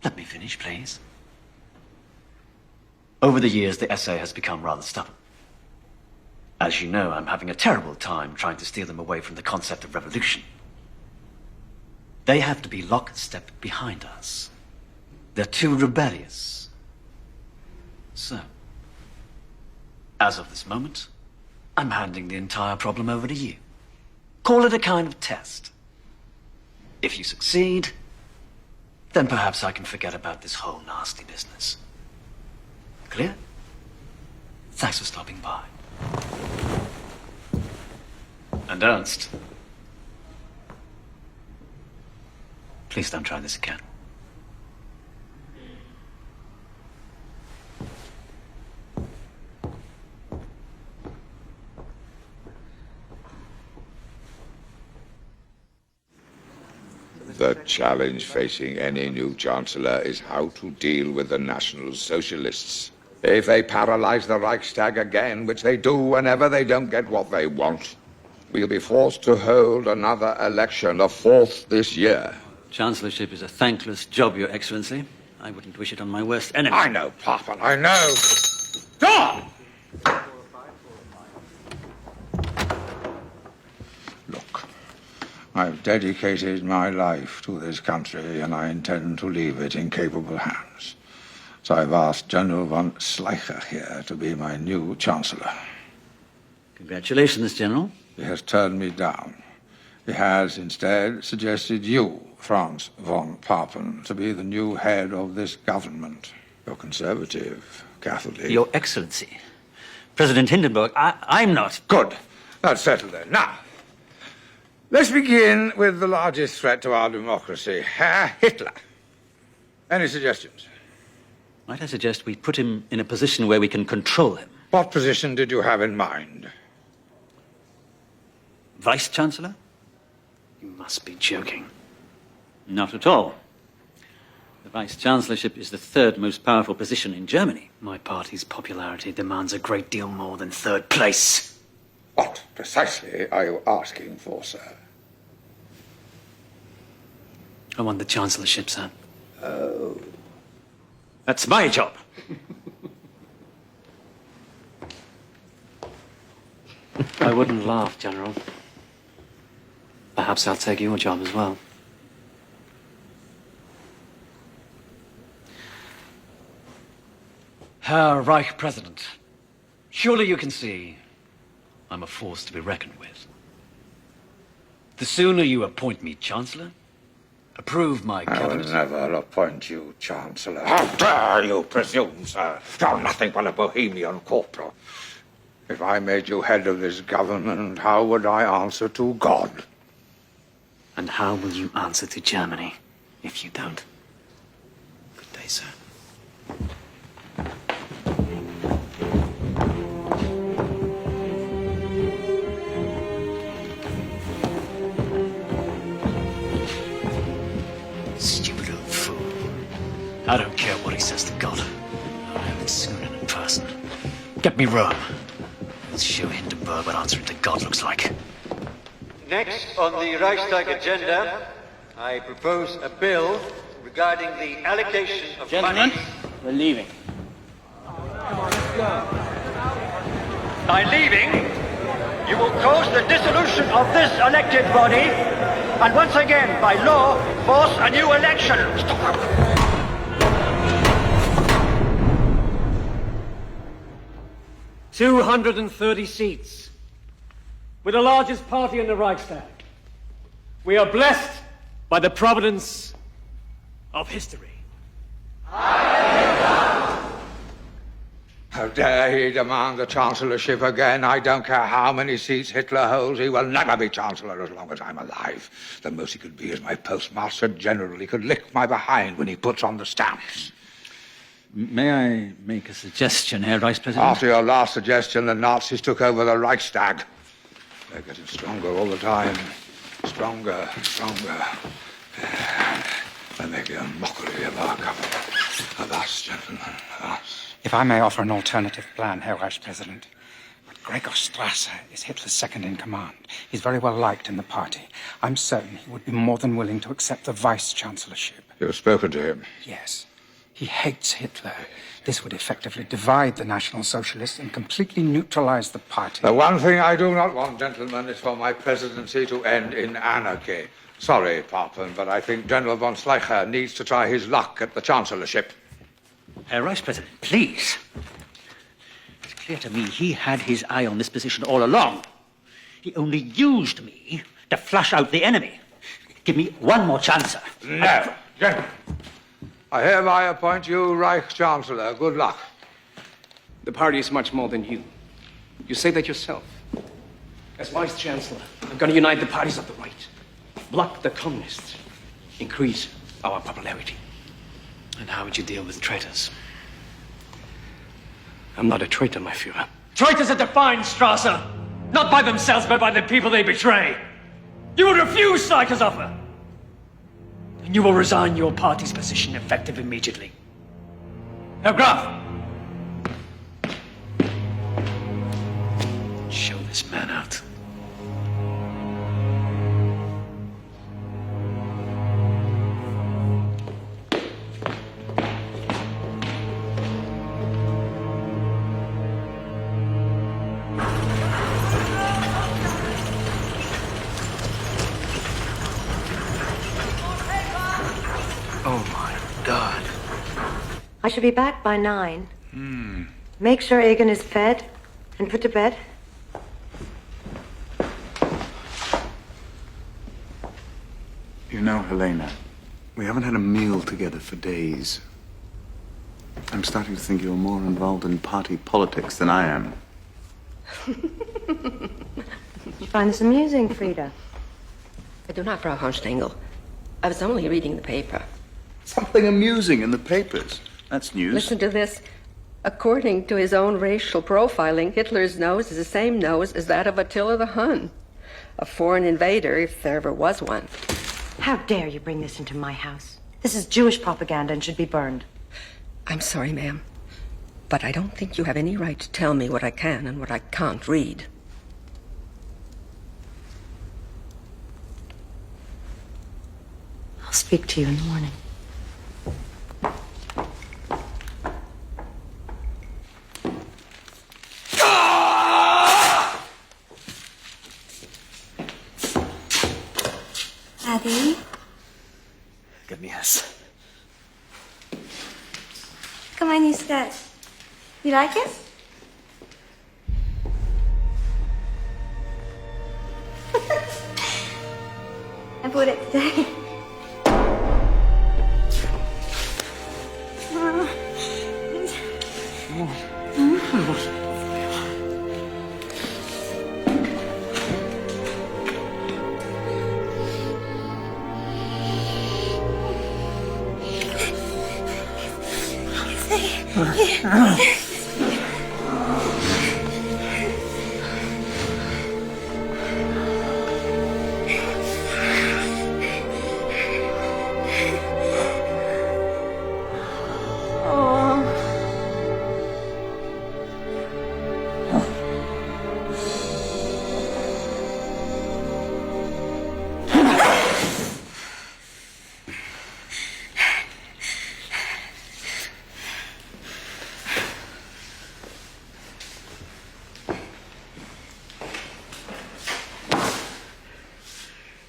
Let me finish, please. Over the years, the SA has become rather stubborn. As you know, I'm having a terrible time trying to steer them away from the concept of revolution. They have to be lockstep behind us. They're too rebellious. So, as of this moment, I'm handing the entire problem over to you. Call it a kind of test. If you succeed, then perhaps I can forget about this whole nasty business. Clear? Thanks for stopping by. And Ernst, please don't try this again. The challenge facing any new chancellor is how to deal with the National Socialists. If they paralyze the Reichstag again, which they do whenever they don't get what they want, we'll be forced to hold another election, the 4th this year. Chancellorship is a thankless job, Your Excellency. I wouldn't wish it on my worst enemy. I know, Papa, I know. Stop! Look, I've dedicated my life to this country, and I intend to leave it in capable hands. So I've asked General von Schleicher here to be my new Chancellor. Congratulations, General. He has turned me down. He has instead suggested you, Franz von Papen, to be the new head of this government. You're conservative, Catholic. Your Excellency, President Hindenburg, I'm not. Good. That's settled then. Now, let's begin with the largest threat to our democracy, Herr Hitler. Any suggestions? Might I suggest we put him in a position where we can control him? What position did you have in mind? Vice-Chancellor? You must be joking. Not at all. The Vice-Chancellorship is the third most powerful position in Germany. My party's popularity demands a great deal more than third place. What precisely are you asking for, sir? I want the Chancellorship, sir. Oh. That's my job. I wouldn't laugh, General. Perhaps I'll take your job as well. Herr Reich President, surely you can see I'm a force to be reckoned with. The sooner you appoint me Chancellor, approve my I will cabinet... never appoint you Chancellor. How dare you presume, sir? You're nothing but a Bohemian corporal. If I made you head of this government, how would I answer to God? And how will you answer to Germany if you don't? Good day, sir. Stupid old fool. I don't care what he says to God. I'll have it soon and in person. Get me Rome. I'll show Hindenburg what answering to God looks like. Next on the Reichstag agenda, I propose a bill regarding the allocation of Gentlemen, money. we're leaving. By leaving, you will cause the dissolution of this elected body, and once again, by law, force a new election. Stop. 230 seats. We're the largest party in the Reichstag. We are blessed by the providence of history. How dare he demand the Chancellorship again? I don't care how many seats Hitler holds. He will never be Chancellor as long as I'm alive. The most he could be is my Postmaster General. He could lick my behind when he puts on the stamps. May I make a suggestion, Herr Vice President? After your last suggestion, the Nazis took over the Reichstag. They're getting stronger all the time. Stronger, stronger. They're making a mockery of our government. Of us, gentlemen, of us. If I may offer an alternative plan, Herr Vice President. But Gregor Strasser is Hitler's second in command. He's very well liked in the party. I'm certain he would be more than willing to accept the vice-chancellorship. You've spoken to him? Yes. He hates Hitler. This would effectively divide the National Socialists and completely neutralize the party. The one thing I do not want, gentlemen, is for my presidency to end in anarchy. Sorry, Papen, but I think General von Schleicher needs to try his luck at the Chancellorship. Herr Vice President, please. It's clear to me he had his eye on this position all along. He only used me to flush out the enemy. Give me one more chance, sir. No. Gentlemen, I hereby appoint you Reich Chancellor. Good luck. The party is much more than you. You say that yourself. As Vice Chancellor, I'm going to unite the parties of the right. Block the communists. Increase our popularity. And how would you deal with traitors? I'm not a traitor, my Führer. Traitors are defined, Strasser. Not by themselves, but by the people they betray. You will refuse Schleicher's offer. And you will resign your party's position effective immediately. Herr Graf! Show this man out. I should be back by 9. Make sure Egan is fed and put to bed. You know, Helena, we haven't had a meal together for days. I'm starting to think you're more involved in party politics than I am. You find this amusing, Frida? I do not, Frau Hornstengel. I was only reading the paper. Something amusing in the papers. That's news. Listen to this. According to his own racial profiling, Hitler's nose is the same nose as that of Attila the Hun. A foreign invader, if there ever was one. How dare you bring this into my house? This is Jewish propaganda and should be burned. I'm sorry, ma'am, but I don't think you have any right to tell me what I can and what I can't read. speak to you in the morning. Daddy, Give me this. look at my new skirt. You like it? I bought it today.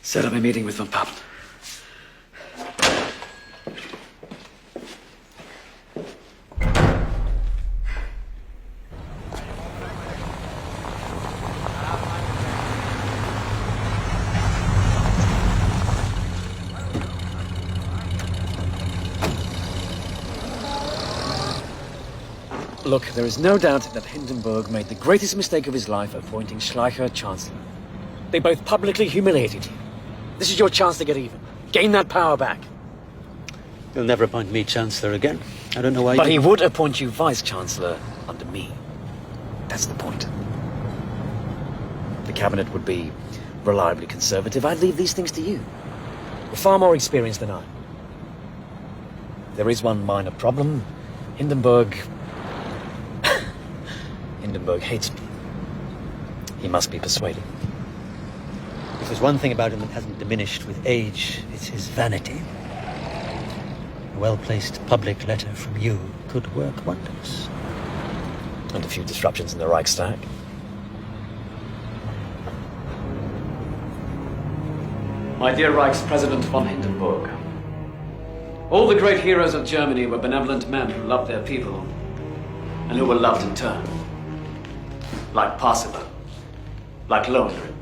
Set up a meeting with Von Papen. Look, there is no doubt that Hindenburg made the greatest mistake of his life appointing Schleicher Chancellor. They both publicly humiliated you. This is your chance to get even. Gain that power back. He'll never appoint me Chancellor again. I don't know why. But he would appoint you Vice-Chancellor under me. That's the point. The cabinet would be reliably conservative. I'd leave these things to you. You're far more experienced than I. There is one minor problem. Hindenburg hates me. He must be persuaded. If there's one thing about him that hasn't diminished with age, it's his vanity. A well-placed public letter from you could work wonders. And a few disruptions in the Reichstag. My dear Reichs-President von Hindenburg, all the great heroes of Germany were benevolent men who loved their people and who were loved in turn. Like Parsifal, like Lohengrin,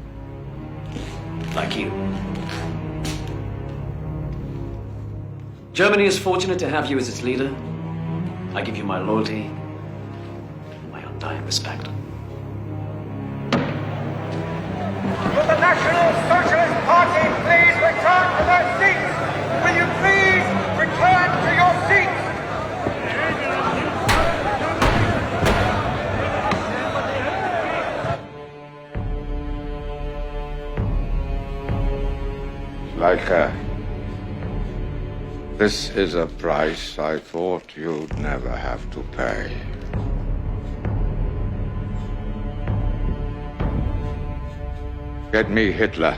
like you. Germany is fortunate to have you as its leader. I give you my loyalty and my undying respect. Will the National Socialist Party please return to their seats? Will you please return to your seats? Schleicher, this is a price I thought you'd never have to pay. Get me Hitler.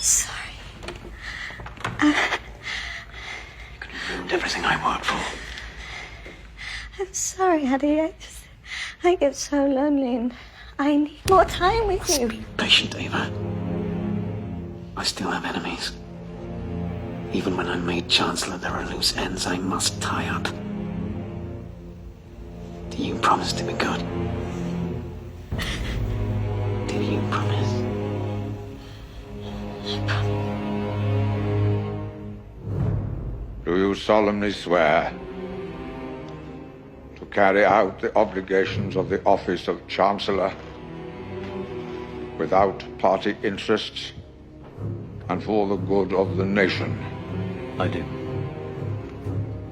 sorry. Ruined everything I worked for. I'm sorry, Eddie. I get so lonely and I need more time with you. Be patient, Ava. I still have enemies. Even when I'm made Chancellor, there are loose ends I must tie up. Do you promise to be good? Do you promise? Do you solemnly swear to carry out the obligations of the office of Chancellor without party interests and for the good of the nation? I do.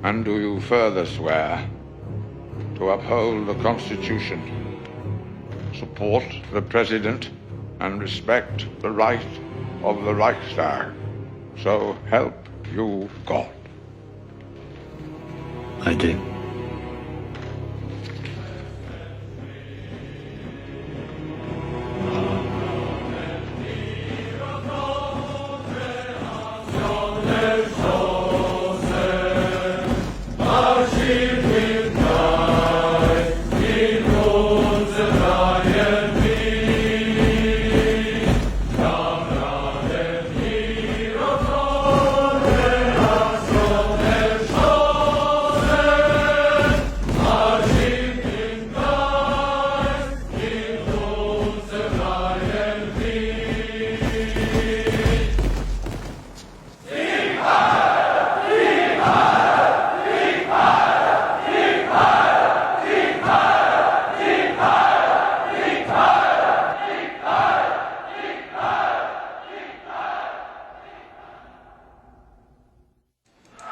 And do you further swear to uphold the Constitution, support the President, and respect the right of the Reichstag? So help you God. I do.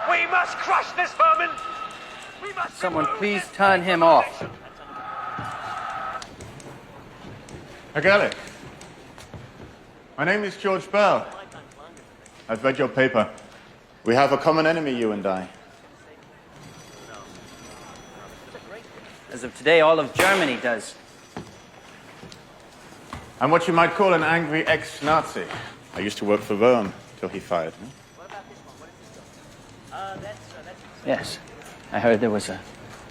We must crush this vermin! We must... Someone please turn him off. Herr Gerlich, my name is George Bell. I've read your paper. We have a common enemy, you and I. As of today, all of Germany does. I'm what you might call an angry ex-Nazi. I used to work for Röhm till he fired me. Yes, I heard there was a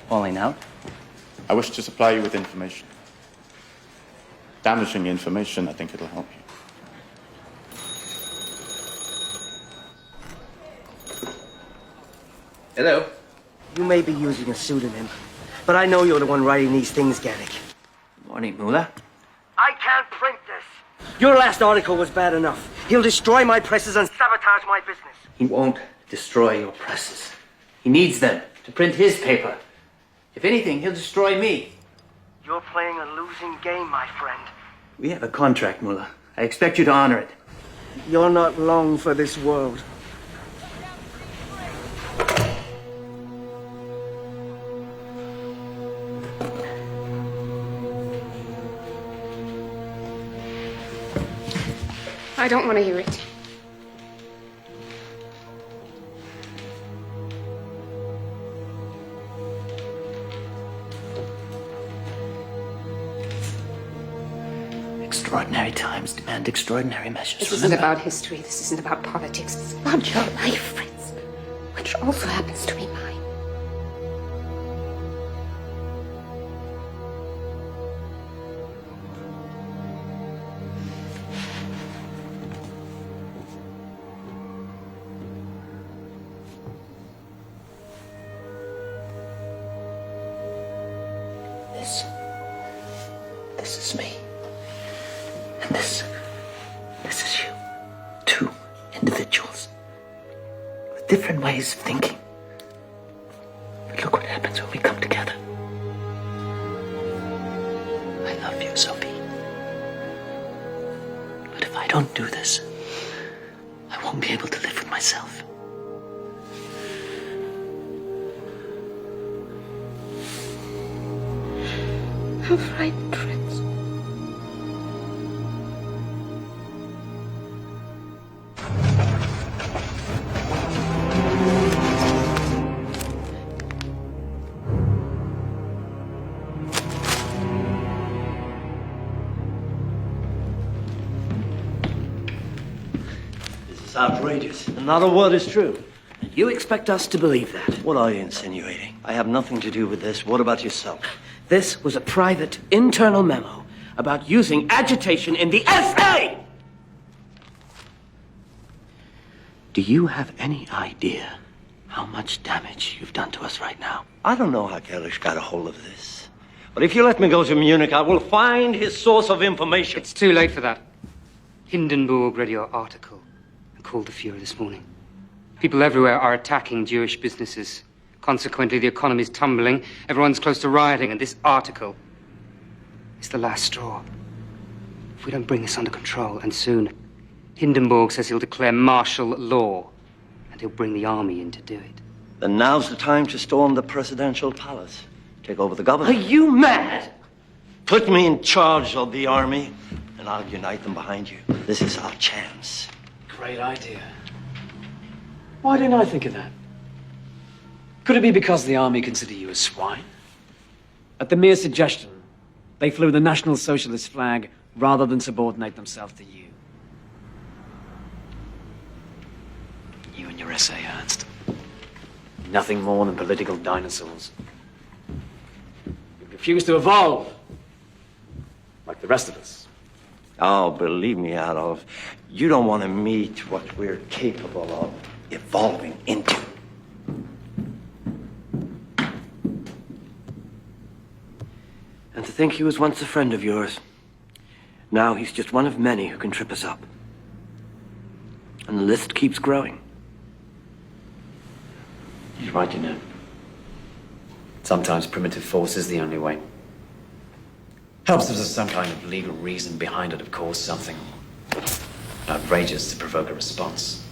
falling out. I wish to supply you with information. Damaging information, I think it'll help you. Hello. You may be using a pseudonym, but I know you're the one writing these things, Garrick. Morning, Mullah. I can't print this. Your last article was bad enough. He'll destroy my presses and sabotage my business. He won't destroy your presses. He needs them to print his paper. If anything, he'll destroy me. You're playing a losing game, my friend. We have a contract, Mullah. I expect you to honor it. You're not long for this world. I don't want to hear it. Extraordinary times demand extraordinary measures. This isn't about history. This isn't about politics. This is about your life, Fritz. Which also happens to be mine. This is me. And this is you. Two individuals with different ways of thinking. But look what happens when we come together. I love you, Sophie. But if I don't do this, I won't be able to live with myself. I'm frightened, Fritz. It's outrageous. And not a word is true. You expect us to believe that? What are you insinuating? I have nothing to do with this. What about yourself? This was a private, internal memo about using agitation in the SA! Do you have any idea how much damage you've done to us right now? I don't know how Gellish got a hold of this. But if you let me go to Munich, I will find his source of information. It's too late for that. Hindenburg read your article and called the Fuhrer this morning. People everywhere are attacking Jewish businesses. Consequently, the economy's tumbling, everyone's close to rioting, and this article is the last straw. If we don't bring this under control, and soon, Hindenburg says he'll declare martial law, and he'll bring the army in to do it. Then now's the time to storm the presidential palace. Take over the government. Are you mad? Put me in charge of the army, and I'll unite them behind you. This is our chance. Great idea. Why didn't I think of that? Could it be because the army consider you a swine? At the mere suggestion, they flew the National Socialist flag rather than subordinate themselves to you. You and your essay, Ernst. Nothing more than political dinosaurs. You refuse to evolve, like the rest of us. Oh, believe me, Adolf, you don't want to meet what we're capable of evolving into. And to think he was once a friend of yours. Now he's just one of many who can trip us up. And the list keeps growing. You're right, you know. Sometimes primitive force is the only way. Helps if there's some kind of legal reason behind it, of course, something outrageous to provoke a response.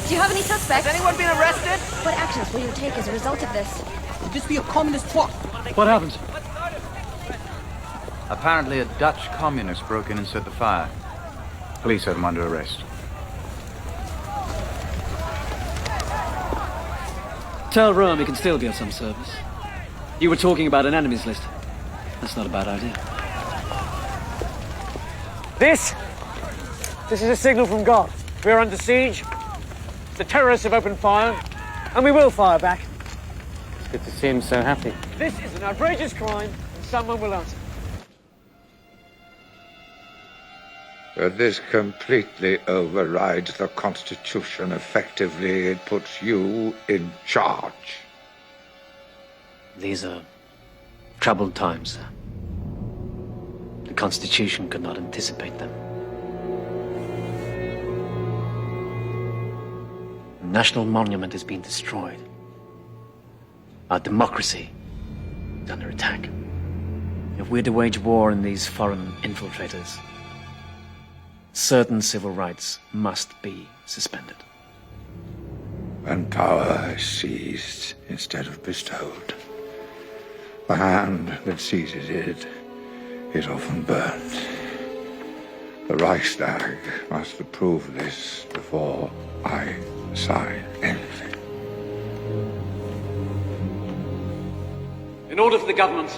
Do you have any suspects? Has anyone been arrested? What actions will you take as a result of this? Could this be a communist plot? What happened? Apparently a Dutch communist broke in and set the fire. Police had him under arrest. Tell Rome he can still be of some service. You were talking about an enemies list. That's not a bad idea. This is a signal from God. We are under siege. The terrorists have opened fire, and we will fire back. It's good to see him so happy. This is an outrageous crime, and someone will answer. But this completely overrides the Constitution. Effectively, it puts you in charge. These are troubled times, sir. The Constitution could not anticipate them. The national monument has been destroyed. Our democracy is under attack. If we're to wage war on these foreign infiltrators, certain civil rights must be suspended. When power is seized instead of bestowed, the hand that seizes it is often burnt. The Reichstag must approve this before I sign anything. In order for the government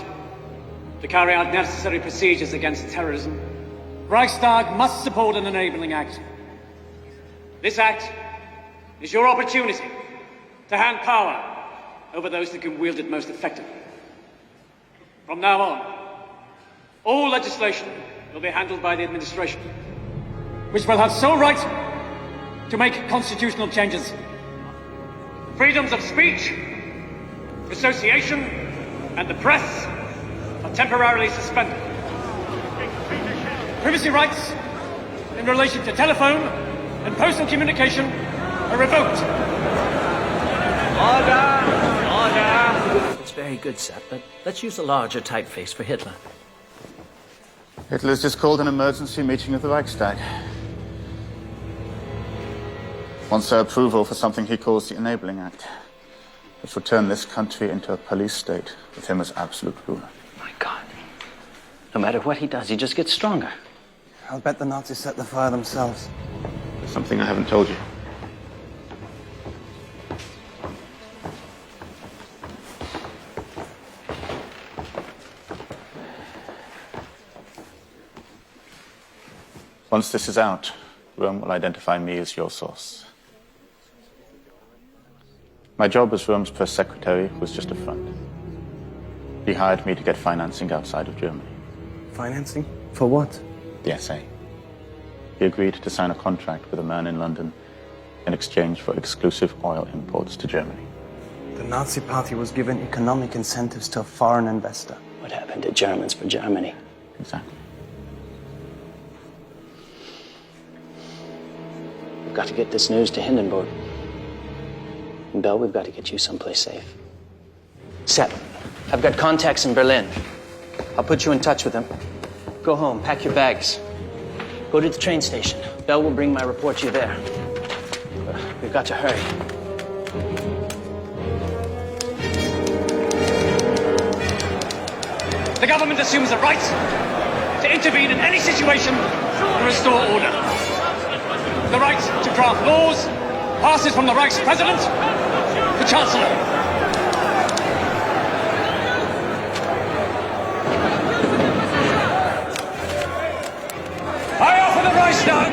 to carry out necessary procedures against terrorism, Reichstag must support an enabling act. This act is your opportunity to hand power over those that can wield it most effectively. From now on, all legislation will be handled by the administration, which will have sole right to make constitutional changes. Freedoms of speech, association, and the press are temporarily suspended. Privacy rights in relation to telephone and postal communication are revoked. Order! It's very good, Sap, but let's use a larger typeface for Hitler. Hitler's just called an emergency meeting of the Reichstag. Wants their approval for something he calls the Enabling Act, which will turn this country into a police state with him as absolute ruler. My God. No matter what he does, he just gets stronger. I'll bet the Nazis set the fire themselves. There's something I haven't told you. Once this is out, Rome will identify me as your source. My job as Rome's press secretary was just a front. He hired me to get financing outside of Germany. Financing? For what? The SA. He agreed to sign a contract with a man in London in exchange for exclusive oil imports to Germany. The Nazi Party was given economic incentives to a foreign investor. What happened to Germans for Germany? Exactly. We've got to get this news to Hindenburg. And Bell, we've got to get you someplace safe. Set. I've got contacts in Berlin. I'll put you in touch with them. Go home, pack your bags. Go to the train station. Bell will bring my report to you there. We've got to hurry. The government assumes the right to intervene in any situation to restore order. The right to draft laws passes from the Reich's president to chancellor. I offer the Reichstag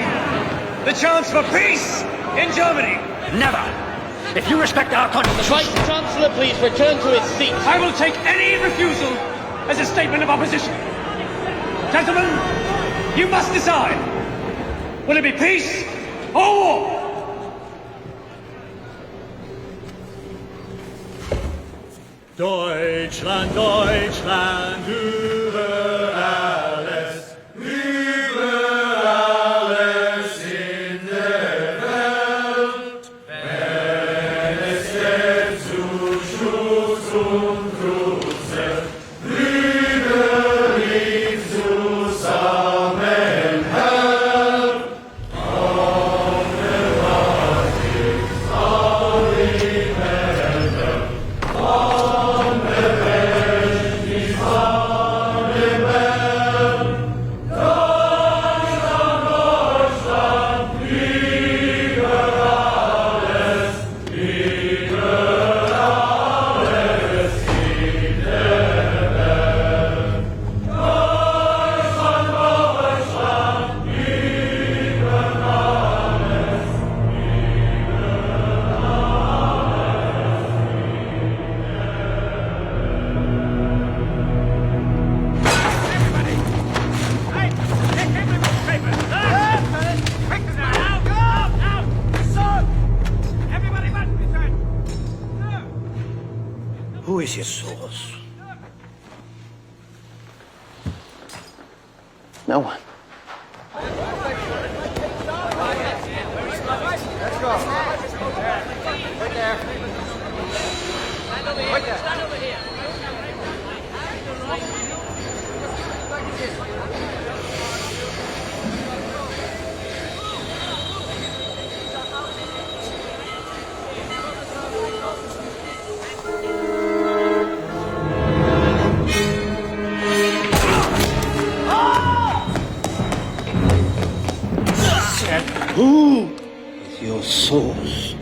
the chance for peace in Germany. Never! If you respect our constitution... Vice Chancellor, please return to his seat. I will take any refusal as a statement of opposition. Gentlemen, you must decide. Will it be peace or war? Deutschland, Deutschland, über alles, über alles in der Welt. Wenn es geht zu Schutz und Kruse, Brüder ihn zusammenhält. Ohne Wahrheit, alle Welt. Who is your source? No one. Let's go. Right there. Right there. Stand over here. Who is your source?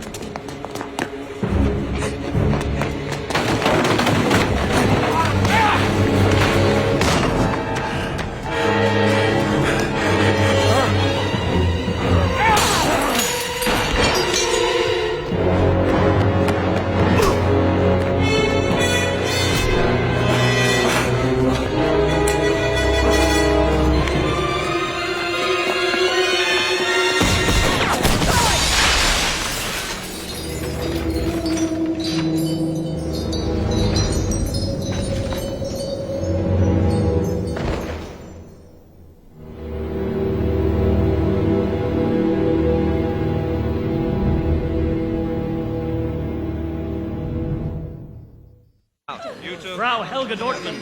Frau Helga Dortmund.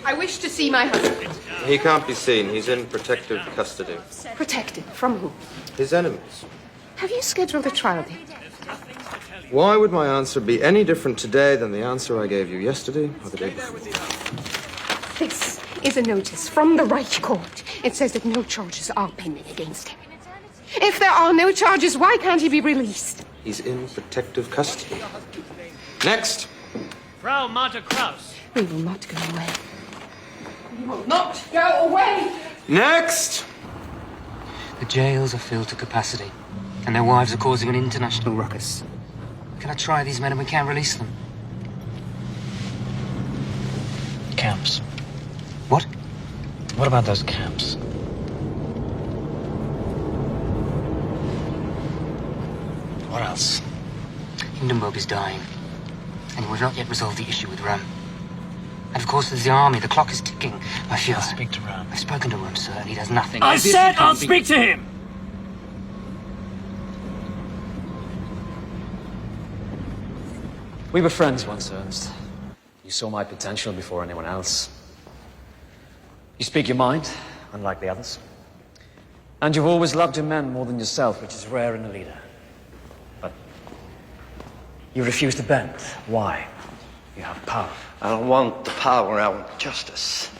I wish to see my husband. He can't be seen. He's in protective custody. Protected from who? His enemies. Have you scheduled a trial date? Why would my answer be any different today than the answer I gave you yesterday or the day before? is a notice from the Reich Court. It says that no charges are pending against him. If there are no charges, why can't he be released? He's in protective custody. Next! Frau Marta Kraus. We will not go away. We will not go away! Next! The jails are filled to capacity, and their wives are causing an international ruckus. Can I try these men and we can't release them? Camps. What? What about those camps? What else? Hindenburg is dying, and we've not yet resolved the issue with Ram. And of course there's the army. The clock is ticking. I feel... I'll speak to Ram. I've spoken to Ram, sir, and he does nothing. I said I'll speak to him! We were friends once, Ernst. You saw my potential before anyone else. You speak your mind, unlike the others. And you've always loved your men more than yourself, which is rare in a leader. But you refuse to bend. Why? You have power. I don't want the power, I want justice.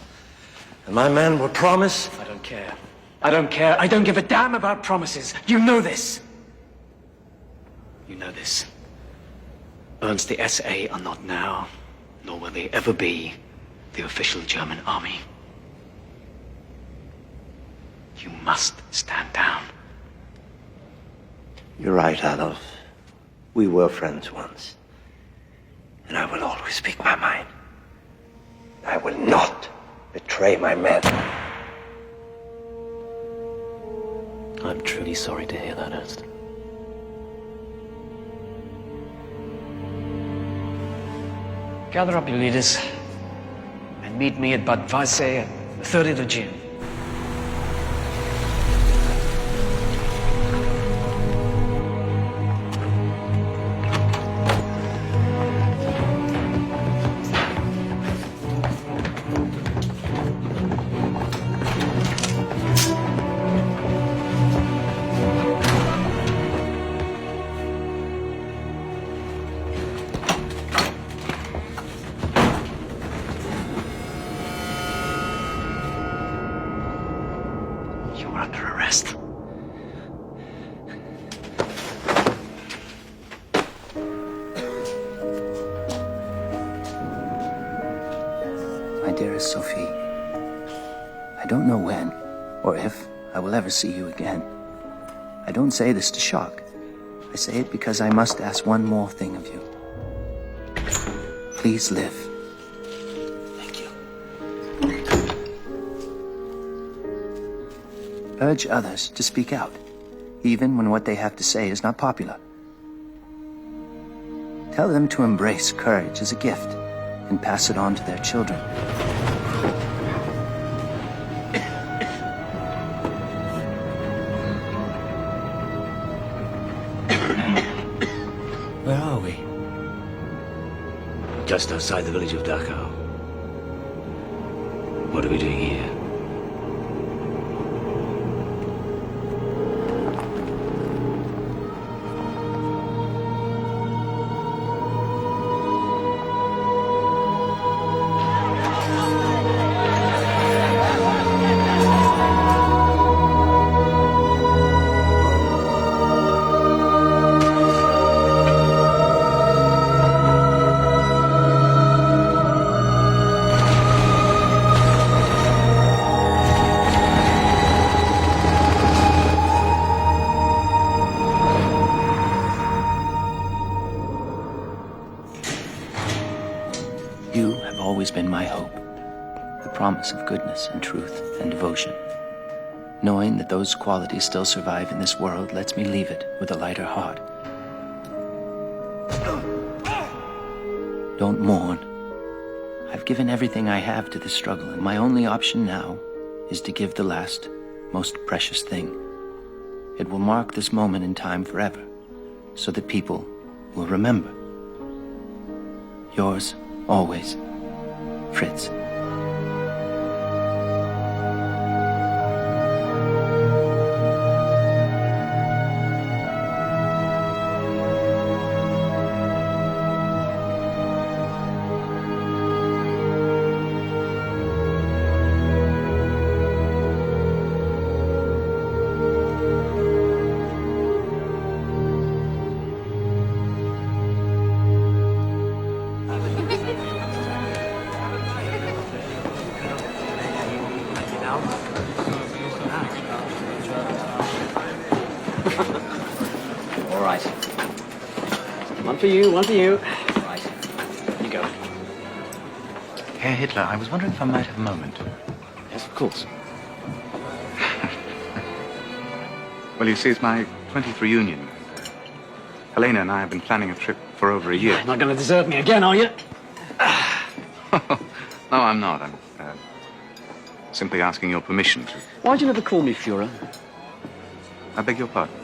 And my men will promise... I don't care. I don't care. I don't give a damn about promises. You know this. You know this. Ernst, the SA are not now, nor will they ever be, the official German army. You must stand down. You're right, Adolf. We were friends once. And I will always speak my mind. I will not betray my men. I'm truly sorry to hear that, Ernst. Gather up your leaders and meet me at Bad Weisse on the 30th of June. My dearest Sophie, I don't know when, or if, I will ever see you again. I don't say this to shock. I say it because I must ask one more thing of you. Please live. Thank you. Urge others to speak out, even when what they have to say is not popular. Tell them to embrace courage as a gift and pass it on to their children. Where are we? Just outside the village of Dachau. What are we doing here? You have always been my hope, the promise of goodness and truth and devotion. Knowing that those qualities still survive in this world lets me leave it with a lighter heart. Don't mourn. I've given everything I have to this struggle, and my only option now is to give the last, most precious thing. It will mark this moment in time forever, so that people will remember. Yours, always, Fritz. All right. One for you, one for you. Right. You go. Herr Hitler, I was wondering if I might have a moment. Yes, of course. Well, you see, it's my 20th reunion. Helena and I have been planning a trip for over a year. You're not going to desert me again, are you? No, I'm not. I'm simply asking your permission to... Why'd you never call me Führer? I beg your pardon?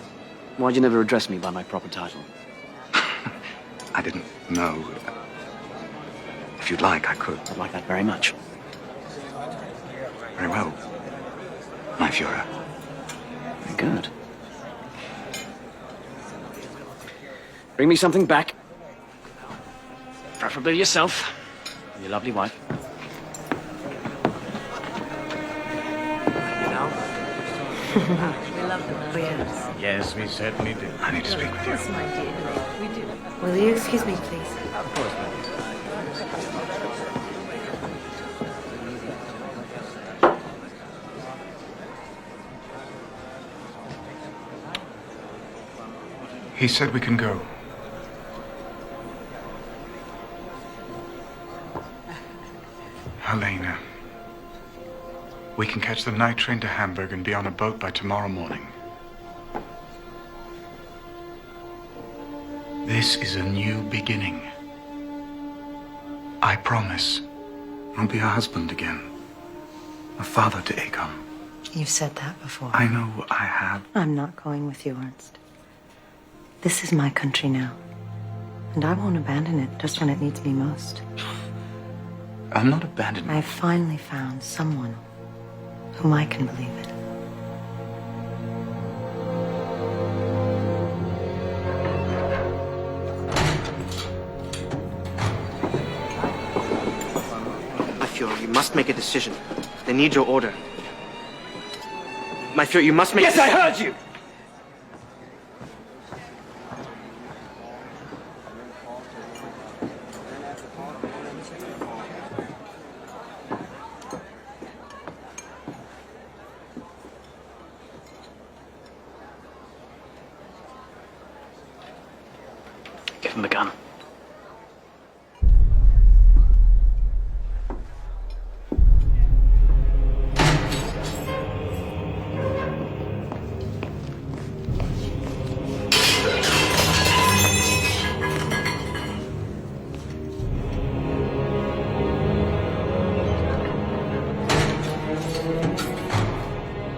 Why'd you never address me by my proper title? I didn't know. If you'd like, I could. I'd like that very much. Very well, my Führer. Very good. Bring me something back. Preferably yourself. And your lovely wife. You know? We love them, yes. Yes, we certainly do. I need to speak with you. Yes, my dear. We do. Will you excuse me, please? Of course, madam. He said we can go. Helena, we can catch the night train to Hamburg and be on a boat by tomorrow morning. This is a new beginning. I promise I'll be a husband again, a father to Aegon. You've said that before. I know I have. I'm not going with you, Ernst. This is my country now. And I won't abandon it just when it needs me most. I'm not abandoning. I've finally found someone whom I can believe in. My Führer, you must make a decision. They need your order. My Führer, you must make... Yes, I heard you! Give him the gun.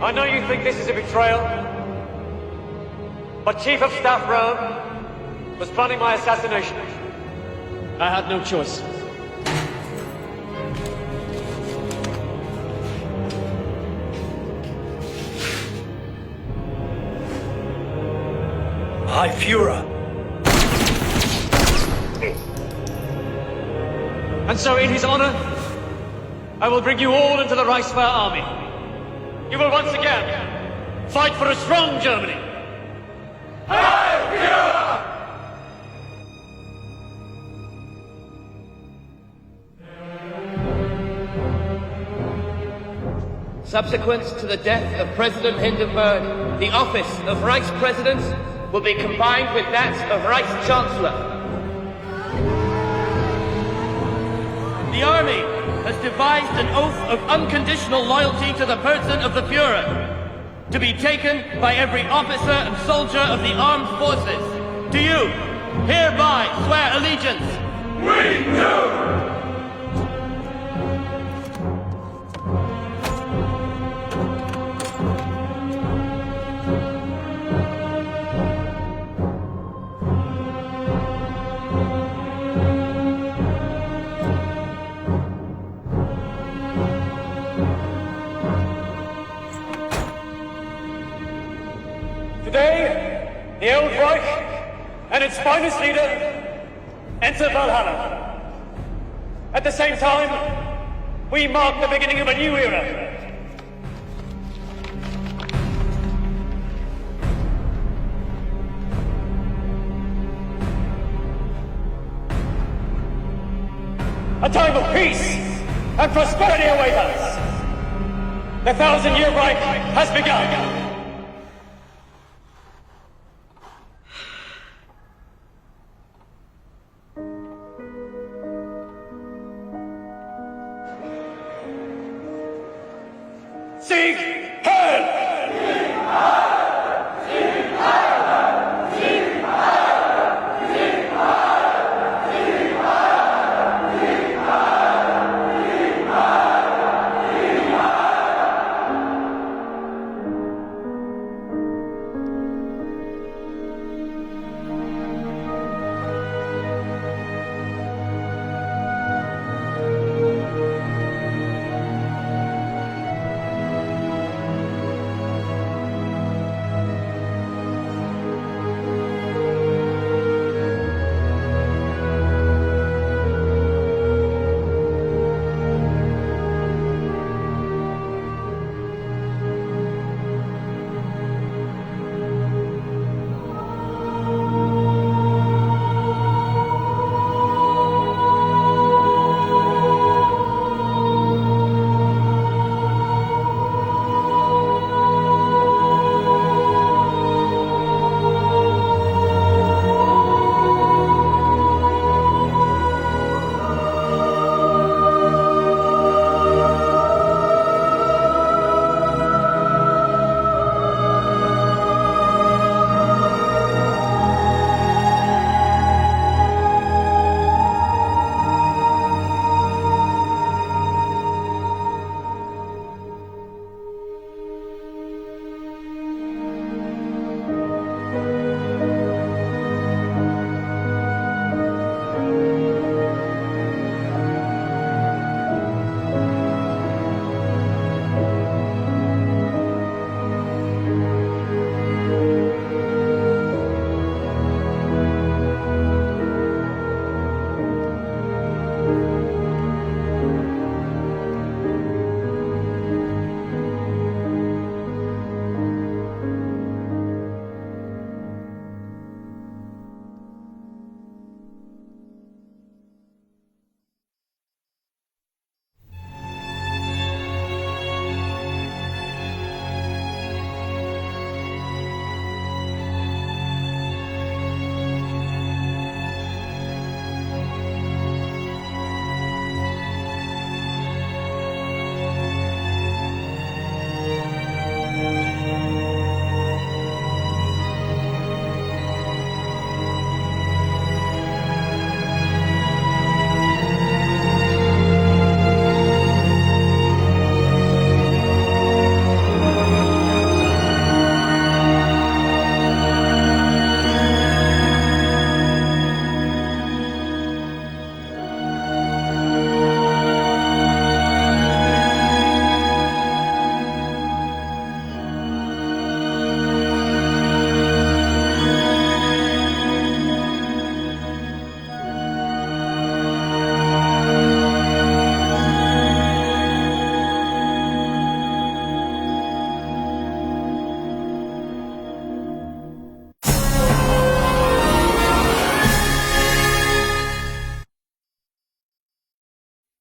I know you think this is a betrayal, but Chief of Staff Rome was planning my assassination. I had no choice. My Führer. And so in his honor, I will bring you all into the Reichswehr army. You will once again fight for a strong Germany. Subsequent to the death of President Hindenburg, the office of Reichspräsident will be combined with that of Reichschancellor. The army has devised an oath of unconditional loyalty to the person of the Führer, to be taken by every officer and soldier of the armed forces. Do you hereby swear allegiance? We do! Today, the old Reich and its finest leader enter Valhalla. At the same time, we mark the beginning of a new era. A time of peace and prosperity await us. The 1,000-year Reich has begun. Sieg Heil!